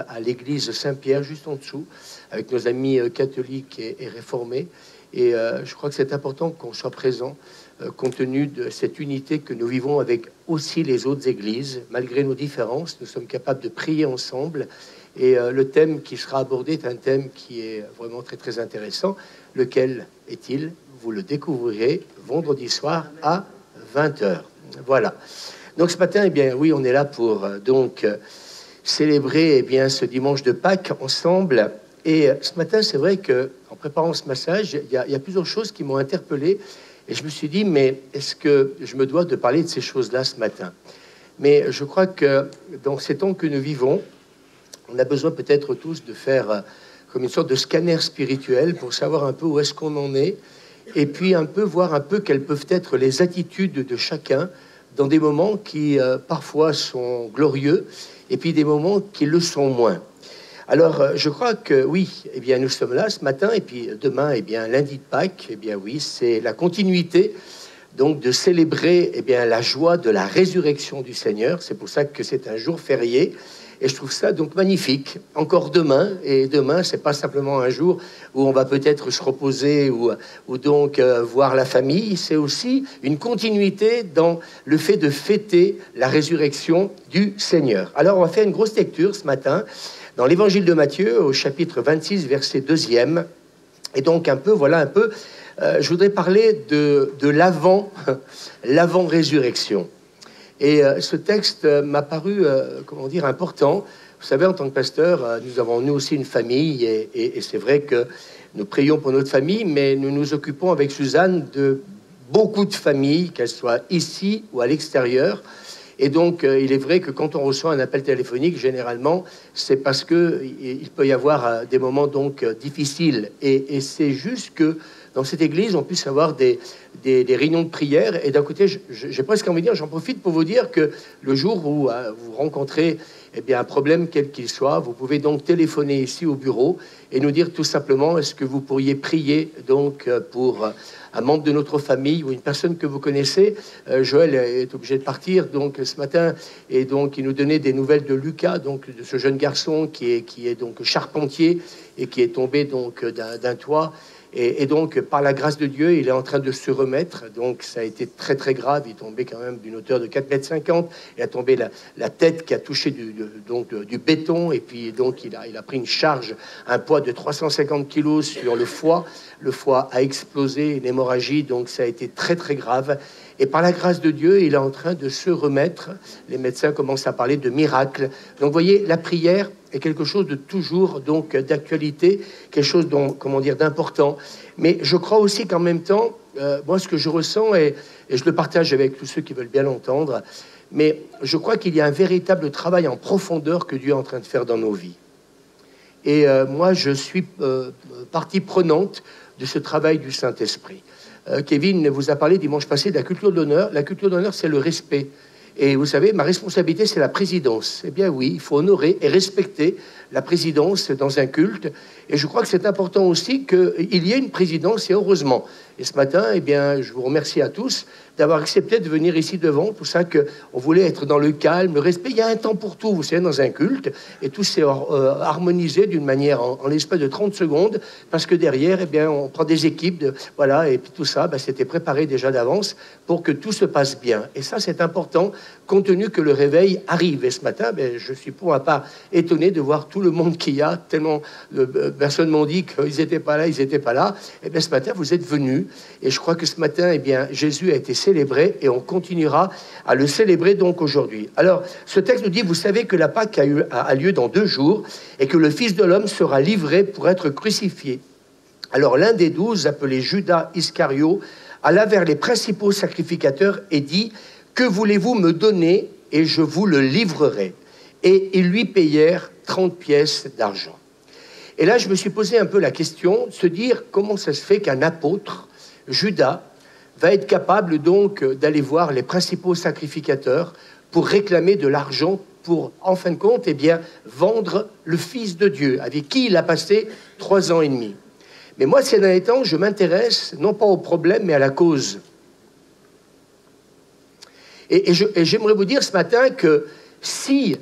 à l'église Saint-Pierre, juste en dessous, avec nos amis catholiques et réformés. Et je crois que c'est important qu'on soit présent, compte tenu de cette unité que nous vivons avec aussi les autres églises. Malgré nos différences, nous sommes capables de prier ensemble. Et le thème qui sera abordé est un thème qui est vraiment très, très intéressant. Lequel est-il? Vous le découvrirez vendredi soir à 20h. Voilà. Donc ce matin, eh bien, oui, on est là pour célébrer ce dimanche de Pâques ensemble. Et ce matin, c'est vrai qu'en préparant ce message, il y a plusieurs choses qui m'ont interpellé. Et je me suis dit, mais est-ce que je me dois de parler de ces choses-là ce matin? Mais je crois que dans ces temps que nous vivons, on a besoin peut-être tous de faire comme une sorte de scanner spirituel pour savoir un peu où est-ce qu'on en est, et puis un peu voir un peu quelles peuvent être les attitudes de chacun dans des moments qui parfois sont glorieux, et puis des moments qui le sont moins. Alors, je crois que oui, eh bien, nous sommes là ce matin, et puis demain, eh bien, lundi de Pâques, eh bien oui, c'est la continuité donc de célébrer la joie de la résurrection du Seigneur. C'est pour ça que c'est un jour férié. Et je trouve ça donc magnifique. Encore demain, et demain, c'est pas simplement un jour où on va peut-être se reposer ou donc voir la famille, c'est aussi une continuité dans le fait de fêter la résurrection du Seigneur. Alors, on va faire une grosse lecture ce matin dans l'évangile de Matthieu, au chapitre 26, verset 2e. Et donc, je voudrais parler de l'avant-résurrection. Et ce texte m'a paru, important. Vous savez, en tant que pasteur, nous avons nous aussi une famille, et c'est vrai que nous prions pour notre famille, mais nous nous occupons avec Suzanne de beaucoup de familles, qu'elles soient ici ou à l'extérieur. Et donc, il est vrai que quand on reçoit un appel téléphonique, généralement, c'est parce qu'il peut y avoir des moments donc difficiles. Et c'est juste que dans cette église, on puisse avoir des réunions de prière. Et d'un côté, j'ai presque envie de dire, j'en profite pour vous dire que le jour où vous rencontrez un problème quel qu'il soit, vous pouvez donc téléphoner ici au bureau et nous dire tout simplement, est-ce que vous pourriez prier donc pour un membre de notre famille ou une personne que vous connaissez. Joël est obligé de partir donc ce matin, et donc il nous donnait des nouvelles de Lucas, donc de ce jeune garçon qui est donc charpentier et qui est tombé donc d'un toit. Et donc, par la grâce de Dieu, il est en train de se remettre. Donc, ça a été très, très grave. Il est tombé quand même d'une hauteur de 4,50 m. Il a tombé la tête qui a touché du béton. Et puis, donc, il a pris une charge, un poids de 350 kilos sur le foie. Le foie a explosé, une hémorragie. Donc, ça a été très, très grave. Et par la grâce de Dieu, il est en train de se remettre. Les médecins commencent à parler de miracle. Donc, vous voyez, la prière est quelque chose de toujours donc d'actualité, quelque chose d'important. Mais je crois aussi qu'en même temps, moi, ce que je ressens, et je le partage avec tous ceux qui veulent bien l'entendre, mais je crois qu'il y a un véritable travail en profondeur que Dieu est en train de faire dans nos vies. Et moi, je suis partie prenante de ce travail du Saint-Esprit. Kevin vous a parlé dimanche passé de la culture de l'honneur. La culture de l'honneur, c'est le respect. Et vous savez, ma responsabilité, c'est la présidence. Eh bien oui, il faut honorer et respecter la présidence dans un culte. Et je crois que c'est important aussi qu'il y ait une présidence, et heureusement. Et ce matin, je vous remercie à tous d'avoir accepté de venir ici devant. Pour ça qu'on voulait être dans le calme, le respect. Il y a un temps pour tout, vous savez, dans un culte. Et tout s'est harmonisé d'une manière en l'espace de 30 secondes. Parce que derrière, on prend des équipes. Et puis tout ça, c'était préparé déjà d'avance pour que tout se passe bien. Et ça, c'est important, compte tenu que le réveil arrive. Et ce matin, je suis pour ma part étonné de voir tout le monde qu'il y a. Tellement de personnes m'ont dit qu'ils n'étaient pas là, ils n'étaient pas là. Ce matin, vous êtes venus. Et je crois que ce matin, Jésus a été célébré, et on continuera à le célébrer donc aujourd'hui. Alors, ce texte nous dit, vous savez que la Pâque a lieu dans 2 jours, et que le Fils de l'homme sera livré pour être crucifié. Alors, l'un des 12, appelé Judas Iscario, alla vers les principaux sacrificateurs et dit, que voulez-vous me donner, et je vous le livrerai. Et ils lui payèrent 30 pièces d'argent. Et là, je me suis posé un peu la question de se dire comment ça se fait qu'un apôtre, Judas, va être capable donc d'aller voir les principaux sacrificateurs pour réclamer de l'argent pour, en fin de compte, vendre le Fils de Dieu, avec qui il a passé 3 ans et demi. Mais moi, ces derniers temps, je m'intéresse non pas au problème, mais à la cause. Et j'aimerais vous dire ce matin que si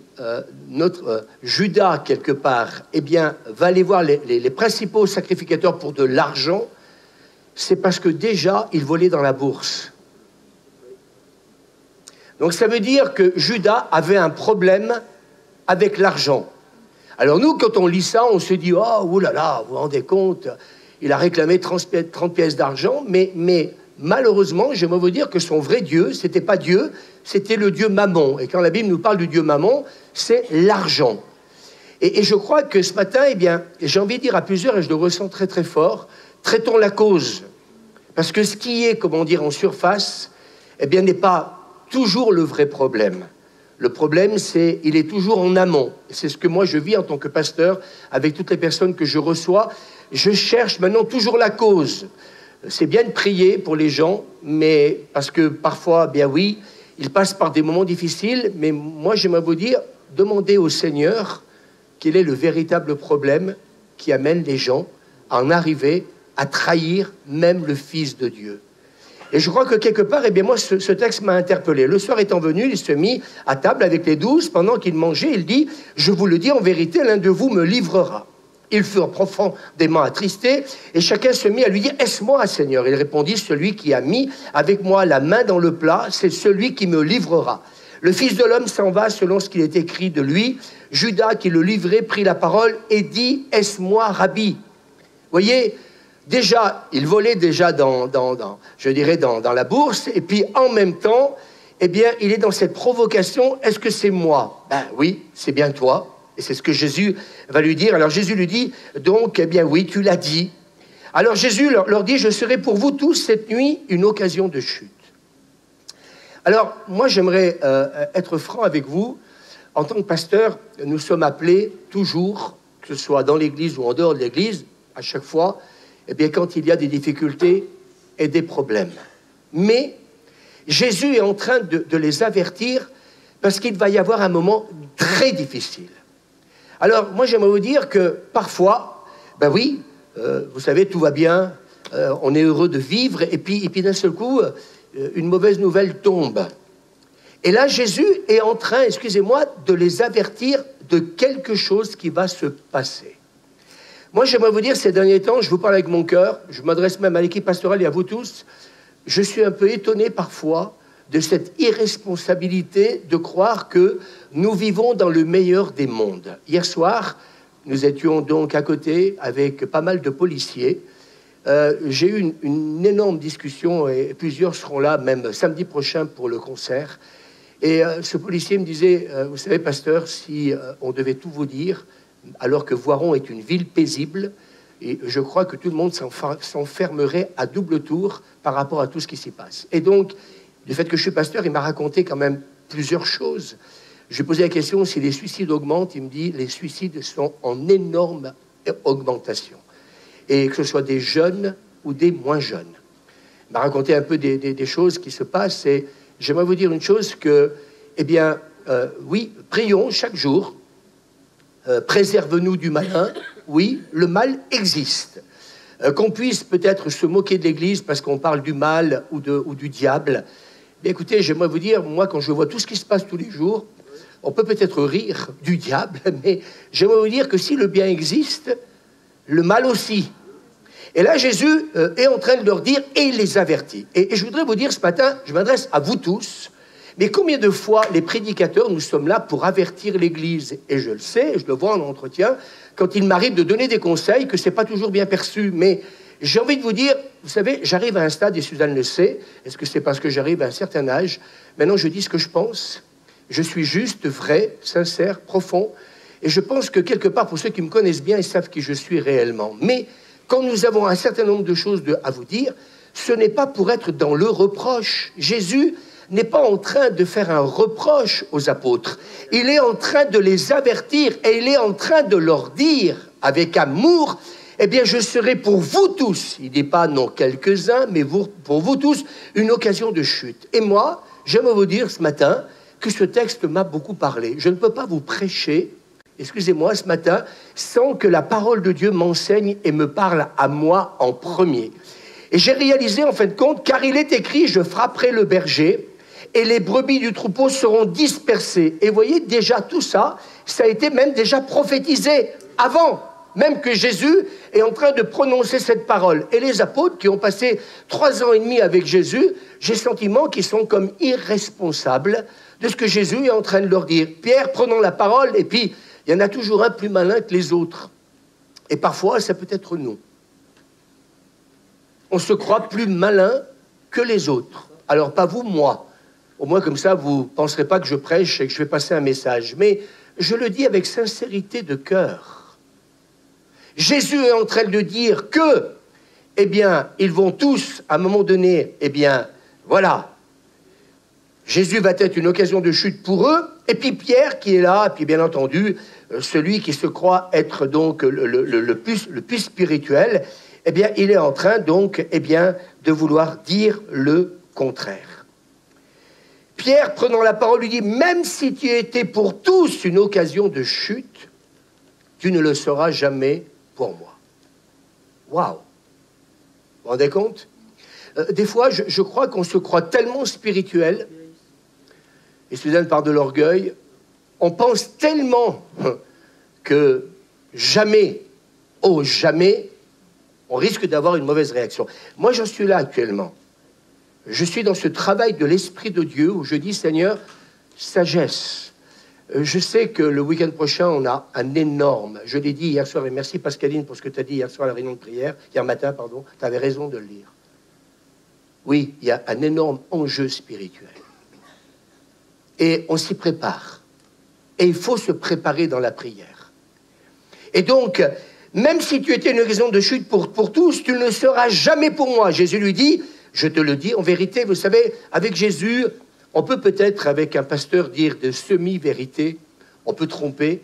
notre Judas, quelque part, eh bien, va aller voir les principaux sacrificateurs pour de l'argent, c'est parce que déjà, il volait dans la bourse. Donc ça veut dire que Judas avait un problème avec l'argent. Alors nous, quand on lit ça, on se dit « Oh, oulala, vous vous rendez compte, il a réclamé 30 pièces d'argent, mais malheureusement, j'aimerais vous dire que son vrai Dieu, c'était pas Dieu, c'était le Dieu Mammon. Et quand la Bible nous parle du Dieu Mammon, c'est l'argent. Et je crois que ce matin, eh bien, j'ai envie de dire à plusieurs, et je le ressens très très fort, traitons la cause. Parce que ce qui est, comment dire, en surface, eh bien, n'est pas toujours le vrai problème. Le problème, il est toujours en amont. C'est ce que moi je vis en tant que pasteur, avec toutes les personnes que je reçois. Je cherche maintenant toujours la cause. C'est bien de prier pour les gens, mais parce que parfois, bien oui, ils passent par des moments difficiles, mais moi j'aimerais vous dire, demandez au Seigneur quel est le véritable problème qui amène les gens à en arriver à trahir même le Fils de Dieu. Et je crois que quelque part, eh bien moi, ce texte m'a interpellé. Le soir étant venu, il se mit à table avec les 12. Pendant qu'il mangeait, il dit « Je vous le dis en vérité, l'un de vous me livrera. » Ils furent profondément attristés, et chacun se mit à lui dire « Est-ce moi, Seigneur ?» Il répondit « Celui qui a mis avec moi la main dans le plat, c'est celui qui me livrera. » Le Fils de l'homme s'en va selon ce qu'il est écrit de lui. Judas, qui le livrait, prit la parole et dit « Est-ce moi, Rabbi ?» Voyez, déjà, il volait déjà dans la bourse, et puis en même temps, eh bien, il est dans cette provocation, est-ce que c'est moi? Ben oui, c'est bien toi. Et c'est ce que Jésus va lui dire. Alors Jésus lui dit, donc, eh bien oui, tu l'as dit. Alors Jésus leur dit, je serai pour vous tous cette nuit une occasion de chute. Alors, moi, j'aimerais être franc avec vous. En tant que pasteur, nous sommes appelés toujours, que ce soit dans l'église ou en dehors de l'église, à chaque fois, eh bien, quand il y a des difficultés et des problèmes. Mais Jésus est en train de les avertir parce qu'il va y avoir un moment très difficile. Alors, moi, j'aimerais vous dire que parfois, ben oui, vous savez, tout va bien, on est heureux de vivre, et puis d'un seul coup, une mauvaise nouvelle tombe. Et là, Jésus est en train, excusez-moi, de les avertir de quelque chose qui va se passer. Moi, j'aimerais vous dire, ces derniers temps, je vous parle avec mon cœur, je m'adresse même à l'équipe pastorale et à vous tous, je suis un peu étonné parfois de cette irresponsabilité de croire que nous vivons dans le meilleur des mondes. Hier soir, nous étions donc à côté avec pas mal de policiers. J'ai eu une énorme discussion et plusieurs seront là même samedi prochain pour le concert. Et ce policier me disait, vous savez, pasteur, si on devait tout vous dire, alors que Voiron est une ville paisible, et je crois que tout le monde s'enfermerait à double tour par rapport à tout ce qui s'y passe. Et donc, du fait que je suis pasteur, il m'a raconté quand même plusieurs choses. Je lui ai posé la question si les suicides augmentent. Il me dit les suicides sont en énorme augmentation. Et que ce soit des jeunes ou des moins jeunes. Il m'a raconté un peu des choses qui se passent. Et j'aimerais vous dire une chose que, eh bien, oui, prions chaque jour. Préserve-nous du malin. Oui, le mal existe. Qu'on puisse peut-être se moquer de l'Église parce qu'on parle du mal ou du diable. Mais écoutez, j'aimerais vous dire, moi, quand je vois tout ce qui se passe tous les jours, on peut peut-être rire du diable, mais j'aimerais vous dire que si le bien existe, le mal aussi. Et là, Jésus est en train de leur dire, et il les avertit. Et je voudrais vous dire ce matin, je m'adresse à vous tous, mais combien de fois les prédicateurs, nous sommes là pour avertir l'Église? Et je le sais, je le vois en entretien, quand il m'arrive de donner des conseils, que ce n'est pas toujours bien perçu, mais j'ai envie de vous dire, vous savez, j'arrive à un stade, et Suzanne le sait, est-ce que c'est parce que j'arrive à un certain âge? Maintenant, je dis ce que je pense, je suis juste, vrai, sincère, profond, et je pense que quelque part, pour ceux qui me connaissent bien, ils savent qui je suis réellement. Mais quand nous avons un certain nombre de choses à vous dire, ce n'est pas pour être dans le reproche. Jésus n'est pas en train de faire un reproche aux apôtres. Il est en train de les avertir et il est en train de leur dire avec amour, eh bien, je serai pour vous tous, il n'est pas non quelques-uns, mais pour vous tous, une occasion de chute. Et moi, j'aimerais vous dire ce matin que ce texte m'a beaucoup parlé. Je ne peux pas vous prêcher, excusez-moi, ce matin, sans que la parole de Dieu m'enseigne et me parle à moi en premier. Et j'ai réalisé, en fin de compte, car il est écrit, je frapperai le berger, et les brebis du troupeau seront dispersées. Et vous voyez, déjà tout ça, ça a été même déjà prophétisé avant, même que Jésus est en train de prononcer cette parole. Et les apôtres qui ont passé 3 ans et demi avec Jésus, j'ai le sentiment qu'ils sont comme irresponsables de ce que Jésus est en train de leur dire. Pierre prenant la parole, et puis il y en a toujours un plus malin que les autres. Et parfois, ça peut être nous. On se croit plus malin que les autres. Alors, pas vous, moi. Au moins, comme ça, vous ne penserez pas que je prêche et que je vais passer un message. Mais je le dis avec sincérité de cœur. Jésus est en train de dire que, eh bien, ils vont tous, à un moment donné, eh bien, voilà. Jésus va être une occasion de chute pour eux. Et puis Pierre qui est là, et puis bien entendu, celui qui se croit être donc le plus spirituel, eh bien, il est en train donc, eh bien, de vouloir dire le contraire. Pierre, prenant la parole, lui dit, même si tu étais pour tous une occasion de chute, tu ne le seras jamais pour moi. Waouh! Vous vous rendez compte? Des fois, je crois qu'on se croit tellement spirituel, et Suzanne parle de l'orgueil, on pense tellement que jamais, oh jamais, on risque d'avoir une mauvaise réaction. Moi, j'en suis là actuellement. Je suis dans ce travail de l'Esprit de Dieu où je dis, Seigneur, sagesse. Je sais que le week-end prochain, on a un énorme, je l'ai dit hier soir, et merci Pascaline pour ce que tu as dit hier soir à la réunion de prière, hier matin, pardon, tu avais raison de le lire. Oui, il y a un énorme enjeu spirituel. Et on s'y prépare. Et il faut se préparer dans la prière. Et donc, même si tu étais une raison de chute pour tous, tu ne le seras jamais pour moi. Jésus lui dit, je te le dis, en vérité, vous savez, avec Jésus, on peut peut-être, avec un pasteur, dire de semi-vérité, on peut tromper,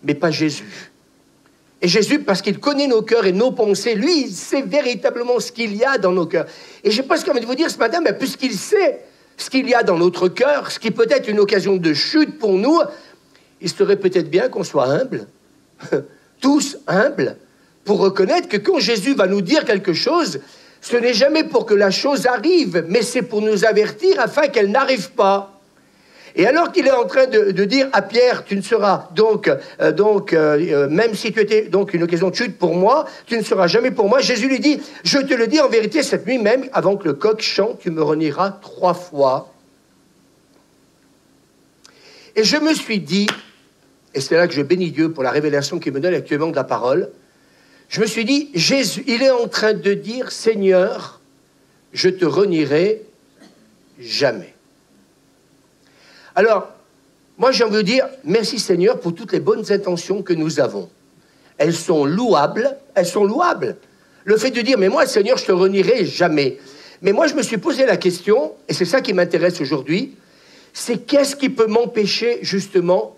mais pas Jésus. Et Jésus, parce qu'il connaît nos cœurs et nos pensées, lui, il sait véritablement ce qu'il y a dans nos cœurs. Et je n'ai pas ce qu'on va vous dire ce matin, mais puisqu'il sait ce qu'il y a dans notre cœur, ce qui peut être une occasion de chute pour nous, il serait peut-être bien qu'on soit humble, tous humbles, pour reconnaître que quand Jésus va nous dire quelque chose, ce n'est jamais pour que la chose arrive, mais c'est pour nous avertir afin qu'elle n'arrive pas. Et alors qu'il est en train de dire à Pierre, tu ne seras même si tu étais donc une occasion de chute pour moi, tu ne seras jamais pour moi. Jésus lui dit, je te le dis en vérité, cette nuit même, avant que le coq chante, tu me renieras 3 fois. Et je me suis dit, et c'est là que je bénis Dieu pour la révélation qu'il me donne actuellement de la parole, je me suis dit, Jésus, il est en train de dire, Seigneur, je te renierai jamais. Alors, moi, j'ai envie de dire, merci Seigneur pour toutes les bonnes intentions que nous avons. Elles sont louables, elles sont louables. Le fait de dire, mais moi, Seigneur, je te renierai jamais. Mais moi, je me suis posé la question, et c'est ça qui m'intéresse aujourd'hui, c'est qu'est-ce qui peut m'empêcher, justement,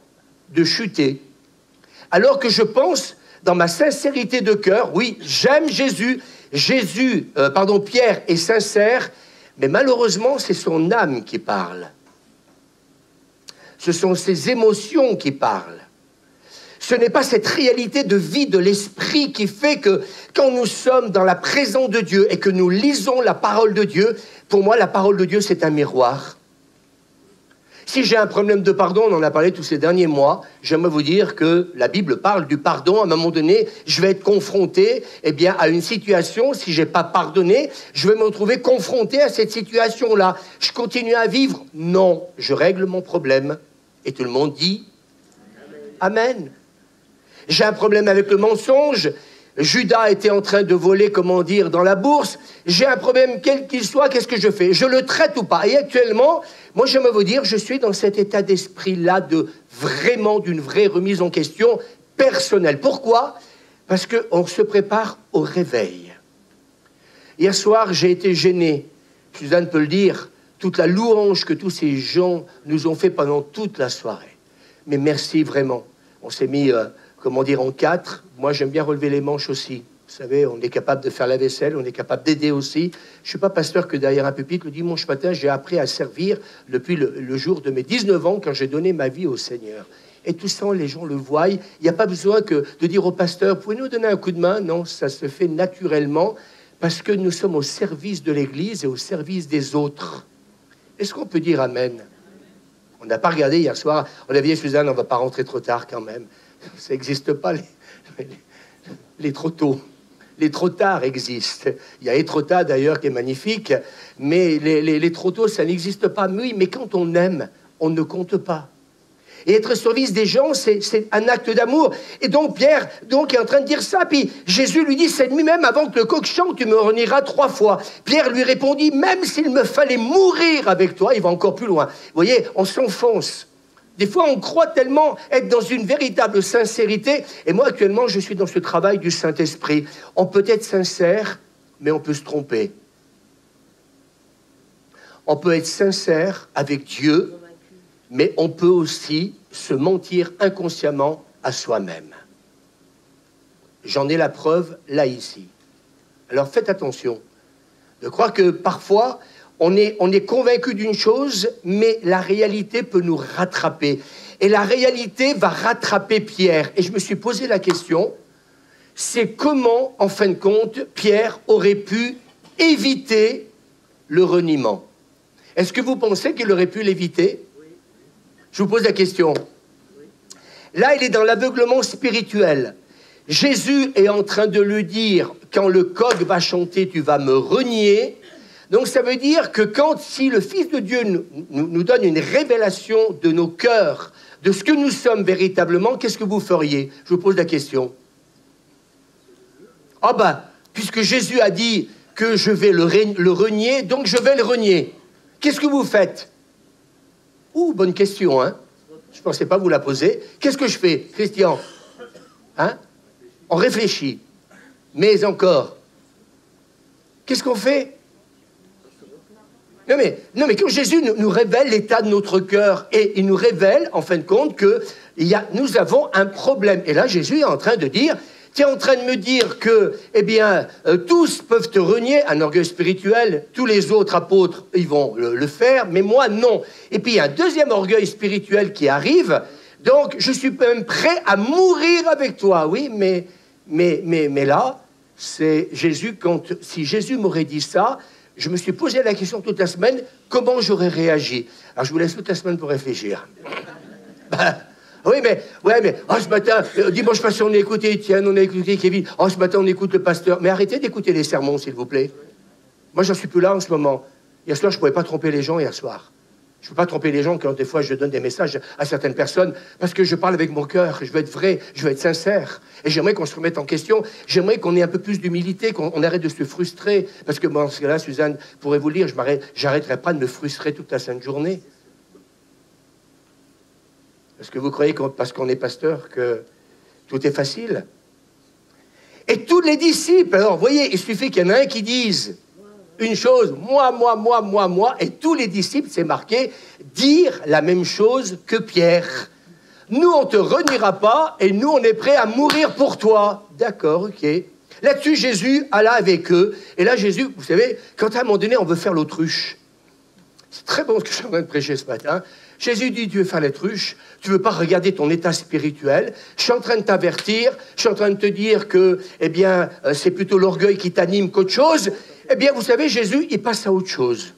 de chuter? Alors que je pense, dans ma sincérité de cœur, oui, j'aime Jésus, Pierre est sincère, mais malheureusement, c'est son âme qui parle. Ce sont ses émotions qui parlent. Ce n'est pas cette réalité de vie de l'esprit qui fait que quand nous sommes dans la présence de Dieu et que nous lisons la parole de Dieu, pour moi, la parole de Dieu, c'est un miroir. Si j'ai un problème de pardon, on en a parlé tous ces derniers mois, j'aimerais vous dire que la Bible parle du pardon. À un moment donné, je vais être confronté à une situation, si je n'ai pas pardonné, je vais me retrouver confronté à cette situation-là. Je continue à vivre? Non, je règle mon problème. Et tout le monde dit Amen. J'ai un problème avec le mensonge. Judas était en train de voler, dans la bourse. J'ai un problème, quel qu'il soit, qu'est-ce que je fais? Je le traite ou pas? Et actuellement, moi, j'aimerais vous dire, je suis dans cet état d'esprit-là d'une vraie remise en question personnelle. Pourquoi? Parce qu'on se prépare au réveil. Hier soir, j'ai été gêné. Suzanne peut le dire. Toute la louange que tous ces gens nous ont fait pendant toute la soirée. Mais merci vraiment. On s'est mis, en 4. Moi, j'aime bien relever les manches aussi. Vous savez, on est capable de faire la vaisselle, on est capable d'aider aussi. Je ne suis pas pasteur que derrière un pupitre. Le dimanche matin, j'ai appris à servir depuis le jour de mes 19 ans, quand j'ai donné ma vie au Seigneur. Et tout ça, les gens le voient. Il n'y a pas besoin de dire au pasteur, pouvez-nous donner un coup de main? Non, ça se fait naturellement, parce que nous sommes au service de l'Église et au service des autres. Est-ce qu'on peut dire amen? On n'a pas regardé hier soir. On a dit, Suzanne, on ne va pas rentrer trop tard quand même. Ça n'existe pas, les trop tôt. Les trop tard existent. Il y a Étretat d'ailleurs qui est magnifique, mais les trop tôt, ça n'existe pas. Oui, mais quand on aime, on ne compte pas. Et être au service des gens, c'est un acte d'amour. Et donc Pierre est en train de dire ça. Puis Jésus lui dit, cette nuit même, avant que le coq chante, tu me renieras 3 fois. Pierre lui répondit, même s'il me fallait mourir avec toi, il va encore plus loin. Vous voyez, on s'enfonce. Des fois, on croit tellement être dans une véritable sincérité. Et moi, actuellement, je suis dans ce travail du Saint-Esprit. On peut être sincère, mais on peut se tromper. On peut être sincère avec Dieu, mais on peut aussi se mentir inconsciemment à soi-même. J'en ai la preuve là, ici. Alors faites attention. Je crois que parfois, on est convaincu d'une chose, mais la réalité peut nous rattraper. Et la réalité va rattraper Pierre. Et je me suis posé la question, c'est comment, en fin de compte, Pierre aurait pu éviter le reniement. Est-ce que vous pensez qu'il aurait pu l'éviter? Je vous pose la question. Là, il est dans l'aveuglement spirituel. Jésus est en train de lui dire, quand le coq va chanter, tu vas me renier. Donc ça veut dire que si le Fils de Dieu nous donne une révélation de nos cœurs, de ce que nous sommes véritablement, qu'est-ce que vous feriez? Je vous pose la question. Ah ben, puisque Jésus a dit que je vais le renier, donc je vais le renier. Qu'est-ce que vous faites? Ouh, bonne question, hein? Je ne pensais pas vous la poser. Qu'est-ce que je fais, Christian? Hein? On réfléchit. Mais encore. Qu'est-ce qu'on fait? Non mais quand Jésus nous révèle l'état de notre cœur, et il nous révèle, en fin de compte, que nous avons un problème. Et là, Jésus est en train de dire, tu es en train de me dire que, tous peuvent te renier, un orgueil spirituel, tous les autres apôtres, ils vont le faire, mais moi, non. Et puis, il y a un deuxième orgueil spirituel qui arrive, donc je suis même prêt à mourir avec toi. Oui, mais là, c'est Jésus, si Jésus m'aurait dit ça, je me suis posé la question toute la semaine, comment j'aurais réagi? Alors, je vous laisse toute la semaine pour réfléchir. Oui, mais, ce matin, dimanche passé, on a écouté Étienne, on a écouté Kevin. Ce matin, on écoute le pasteur. Mais arrêtez d'écouter les sermons, s'il vous plaît. Moi, j'en suis plus là en ce moment. Hier soir, je ne pouvais pas tromper les gens, hier soir. Je ne peux pas tromper les gens quand des fois je donne des messages à certaines personnes parce que je parle avec mon cœur, je veux être vrai, je veux être sincère. Et j'aimerais qu'on se remette en question, j'aimerais qu'on ait un peu plus d'humilité, qu'on arrête de se frustrer. Parce que dans ce cas-là, Suzanne pourrait vous le dire, j'arrêterai pas de me frustrer toute la sainte journée. Est-ce que vous croyez parce qu'on est pasteur que tout est facile? Et tous les disciples, alors vous voyez, il suffit qu'il y en ait un qui dise une chose, moi, et tous les disciples, c'est marqué, dire la même chose que Pierre. Nous, on ne te reniera pas, et nous, on est prêts à mourir pour toi. D'accord, ok. Là-dessus, Jésus alla avec eux, et là, Jésus, vous savez, quand à un moment donné, on veut faire l'autruche, c'est très bon ce que je suis en train de prêcher ce matin, Jésus dit, tu veux faire l'autruche, tu veux pas regarder ton état spirituel, je suis en train de t'avertir, je suis en train de te dire que, c'est plutôt l'orgueil qui t'anime qu'autre chose. Eh bien, vous savez, Jésus, il passe à autre chose.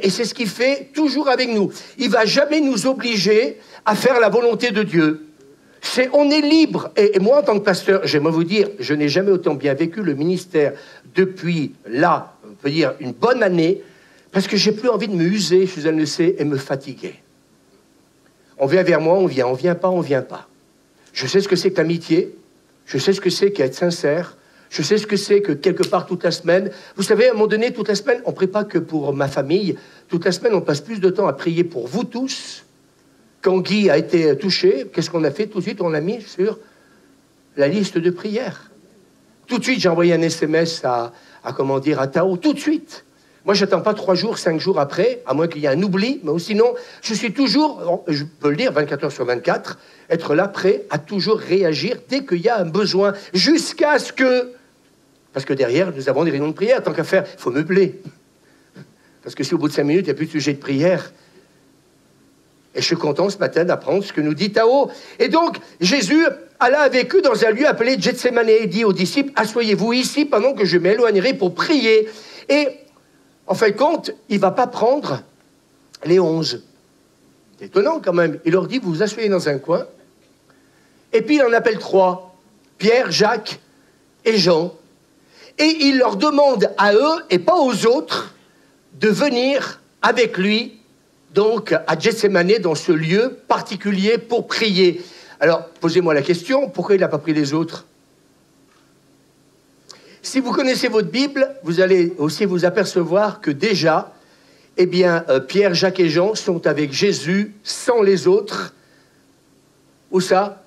Et c'est ce qu'il fait toujours avec nous. Il ne va jamais nous obliger à faire la volonté de Dieu. On est libre. Et moi, en tant que pasteur, j'aimerais vous dire, je n'ai jamais autant bien vécu le ministère depuis là, on peut dire une bonne année, parce que j'ai plus envie de me user, Suzanne le sait, et me fatiguer. On vient vers moi, on vient pas. Je sais ce que c'est que l'amitié, je sais ce que c'est qu'être sincère, je sais ce que c'est que quelque part toute la semaine, vous savez, à un moment donné, toute la semaine, on ne prie pas que pour ma famille, toute la semaine, on passe plus de temps à prier pour vous tous. Quand Guy a été touché, qu'est-ce qu'on a fait? Tout de suite, on l'a mis sur la liste de prières. Tout de suite, j'ai envoyé un SMS à Tao, tout de suite. Moi, j'attends pas 3 jours, 5 jours après, à moins qu'il y ait un oubli, mais sinon, je suis toujours, je peux le dire, 24 heures sur 24, être là, prêt à toujours réagir dès qu'il y a un besoin, jusqu'à ce que... Parce que derrière, nous avons des réunions de prière, tant qu'à faire, il faut meubler. Parce que si au bout de 5 minutes, il n'y a plus de sujet de prière... Et je suis content ce matin d'apprendre ce que nous dit Tao. Et donc, Jésus alla avec eux dans un lieu appelé Gethsémanée et dit aux disciples, « Assoyez-vous ici pendant que je m'éloignerai pour prier. » Et en fin de compte, il ne va pas prendre les 11. C'est étonnant quand même. Il leur dit, vous vous asseyez dans un coin, et puis il en appelle 3, Pierre, Jacques et Jean. Et il leur demande à eux, et pas aux autres, de venir avec lui, donc à Gethsémané, dans ce lieu particulier pour prier. Alors, posez-moi la question, pourquoi il n'a pas pris les autres? Si vous connaissez votre Bible, vous allez aussi vous apercevoir que déjà, eh bien, Pierre, Jacques et Jean sont avec Jésus sans les autres. Où ça?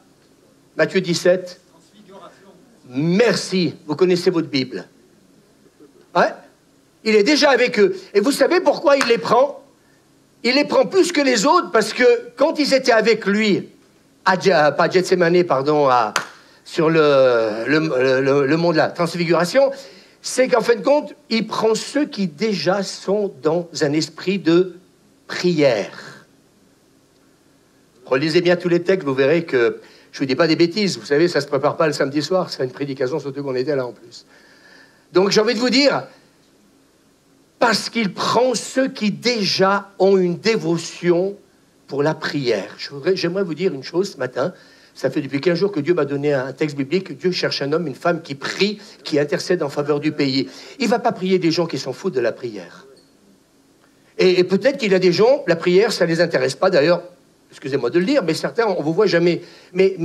Matthieu 17. Merci, vous connaissez votre Bible. Ouais? Il est déjà avec eux. Et vous savez pourquoi il les prend? Il les prend plus que les autres parce que quand ils étaient avec lui, pas à Gethsémané, pardon, sur le mont de la Transfiguration, c'est qu'en fin de compte, il prend ceux qui déjà sont dans un esprit de prière. Relisez bien tous les textes, vous verrez que je ne vous dis pas des bêtises. Vous savez, ça ne se prépare pas le samedi soir, c'est une prédication, surtout qu'on était là en plus. Donc j'ai envie de vous dire, parce qu'il prend ceux qui déjà ont une dévotion pour la prière. J'aimerais vous dire une chose ce matin. Ça fait depuis 15 jours que Dieu m'a donné un texte biblique. Dieu cherche un homme, une femme qui prie, qui intercède en faveur du pays. Il ne va pas prier des gens qui s'en foutent de la prière. Et peut-être qu'il y a des gens, la prière, ça ne les intéresse pas. D'ailleurs, excusez-moi de le dire, mais certains, on ne vous voit jamais. Mais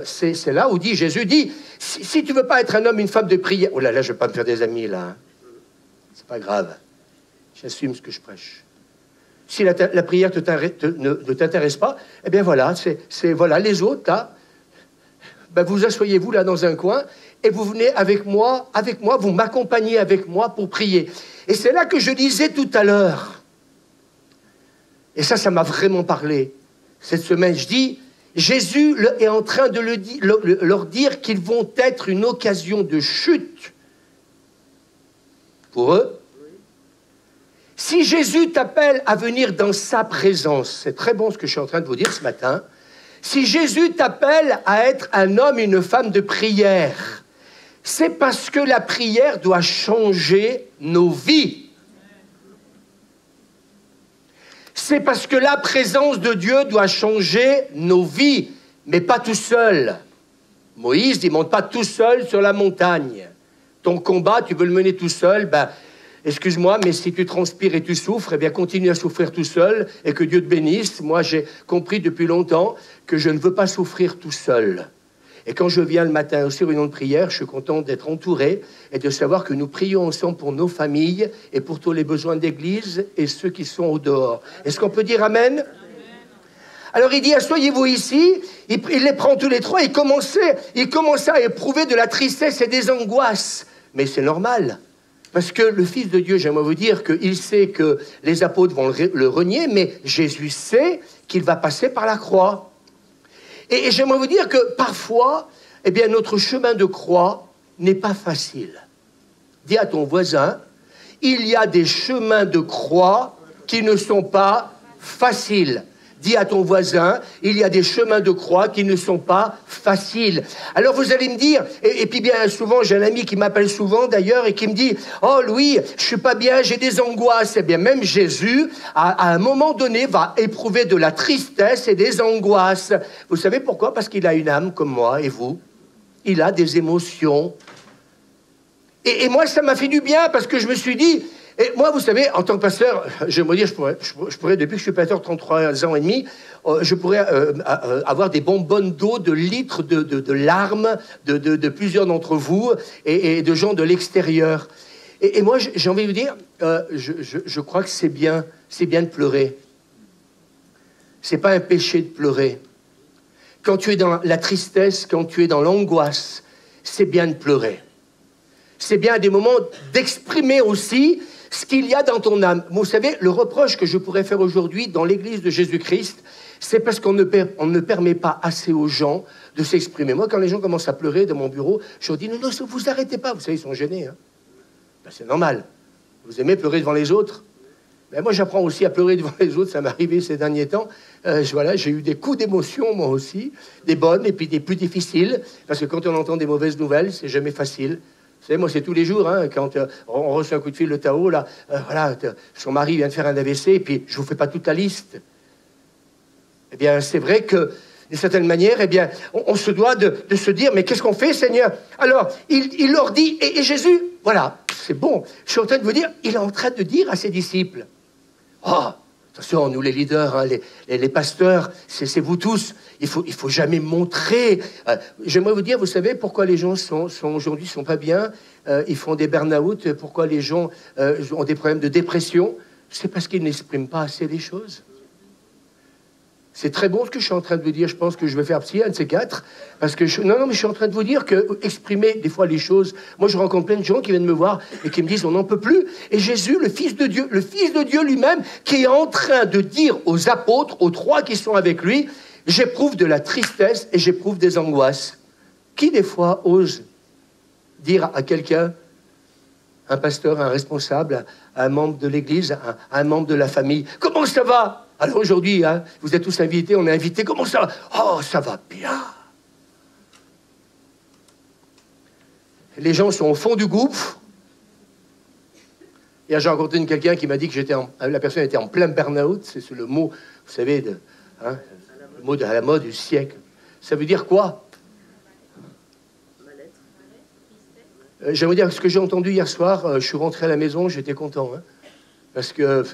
c'est là où Jésus dit, si tu ne veux pas être un homme, une femme de prière... Oh là là, je ne vais pas me faire des amis, là. C'est pas grave. J'assume ce que je prêche. Si la prière ne t'intéresse pas, eh bien voilà, voilà les autres, là, ben vous asseyez-vous là dans un coin et vous venez avec moi, vous m'accompagnez avec moi pour prier. Et c'est là que je disais tout à l'heure, et ça m'a vraiment parlé, cette semaine, je dis, Jésus est en train de leur dire qu'ils vont être une occasion de chute pour eux. Si Jésus t'appelle à venir dans sa présence, c'est très bon ce que je suis en train de vous dire ce matin, si Jésus t'appelle à être un homme, une femme de prière, c'est parce que la prière doit changer nos vies. C'est parce que la présence de Dieu doit changer nos vies, mais pas tout seul. Moïse ne monte pas tout seul sur la montagne. Ton combat, tu veux le mener tout seul, ben... Excuse-moi, mais si tu transpires et tu souffres, eh bien continue à souffrir tout seul et que Dieu te bénisse. Moi, j'ai compris depuis longtemps que je ne veux pas souffrir tout seul. Et quand je viens le matin aux réunions de prière, je suis content d'être entouré et de savoir que nous prions ensemble pour nos familles et pour tous les besoins d'église et ceux qui sont au dehors. Est-ce qu'on peut dire amen? Alors il dit, asseyez-vous ici, il les prend tous les trois, il commençait à éprouver de la tristesse et des angoisses. Mais c'est normal. Parce que le Fils de Dieu, j'aimerais vous dire qu'il sait que les apôtres vont le renier, mais Jésus sait qu'il va passer par la croix. Et j'aimerais vous dire que parfois, eh bien, notre chemin de croix n'est pas facile. Dis à ton voisin, il y a des chemins de croix qui ne sont pas faciles. Dis à ton voisin, il y a des chemins de croix qui ne sont pas faciles. Alors vous allez me dire, et puis bien souvent, j'ai un ami qui m'appelle souvent d'ailleurs et qui me dit, oh Louis, je suis pas bien, j'ai des angoisses. Eh bien même Jésus, à un moment donné, va éprouver de la tristesse et des angoisses. Vous savez pourquoi? Parce qu'il a une âme comme moi et vous. Il a des émotions. Et moi, ça m'a fait du bien parce que je me suis dit... Et moi, vous savez, en tant que pasteur, je me dis, je pourrais, depuis que je suis pasteur 33 ans et demi, je pourrais avoir des bonbonnes d'eau, de litres de larmes de plusieurs d'entre vous et de gens de l'extérieur. Et moi, j'ai envie de vous dire, je crois que c'est bien de pleurer. C'est pas un péché de pleurer. Quand tu es dans la tristesse, quand tu es dans l'angoisse, c'est bien de pleurer. C'est bien à des moments d'exprimer aussi ce qu'il y a dans ton âme. Vous savez, le reproche que je pourrais faire aujourd'hui dans l'église de Jésus-Christ, c'est parce qu'on ne permet pas assez aux gens de s'exprimer. Moi, quand les gens commencent à pleurer dans mon bureau, je leur dis, non, vous arrêtez pas. Vous savez, ils sont gênés. Hein. Ben, c'est normal. Vous aimez pleurer devant les autres? Ben, moi, j'apprends aussi à pleurer devant les autres. Ça m'est arrivé ces derniers temps. Voilà, j'ai eu des coups d'émotion, moi aussi, des bonnes et puis des plus difficiles. Parce que quand on entend des mauvaises nouvelles, c'est jamais facile. savez, moi, c'est tous les jours, hein, quand on reçoit un coup de fil de Tao, là, voilà, son mari vient de faire un AVC, et puis je ne vous fais pas toute la liste. Eh bien, c'est vrai que, d'une certaine manière, eh bien, on se doit de se dire, mais qu'est-ce qu'on fait, Seigneur? Alors, il leur dit, et Jésus, voilà, c'est bon, je suis en train de vous dire, il est en train de dire à ses disciples, oh, attention, nous les leaders, hein, les pasteurs, c'est vous tous, il faut jamais montrer. J'aimerais vous dire, vous savez pourquoi les gens aujourd'hui sont pas bien, ils font des burn-out, pourquoi les gens ont des problèmes de dépression, c'est parce qu'ils n'expriment pas assez les choses. C'est très bon ce que je suis en train de vous dire. Je pense que je vais faire psy, un de ces quatre. Parce que non, mais je suis en train de vous dire que exprimer des fois les choses. Moi, je rencontre plein de gens qui viennent me voir et qui me disent on n'en peut plus. Et Jésus, le Fils de Dieu lui-même, qui est en train de dire aux apôtres, aux trois qui sont avec lui, j'éprouve de la tristesse et j'éprouve des angoisses. Qui des fois ose dire à quelqu'un, un pasteur, un responsable, un membre de l'Église, un membre de la famille, comment ça va? Alors aujourd'hui, hein, vous êtes tous invités, on est invités. Comment ça va? Oh, ça va bien. Les gens sont au fond du gouffre. Hier, j'ai rencontré quelqu'un qui m'a dit que la personne était en plein burn-out. C'est le mot, vous savez, le mot à la mode du siècle. Ça veut dire quoi? J'aimerais dire ce que j'ai entendu hier soir. Je suis rentré à la maison, j'étais content. Hein, parce que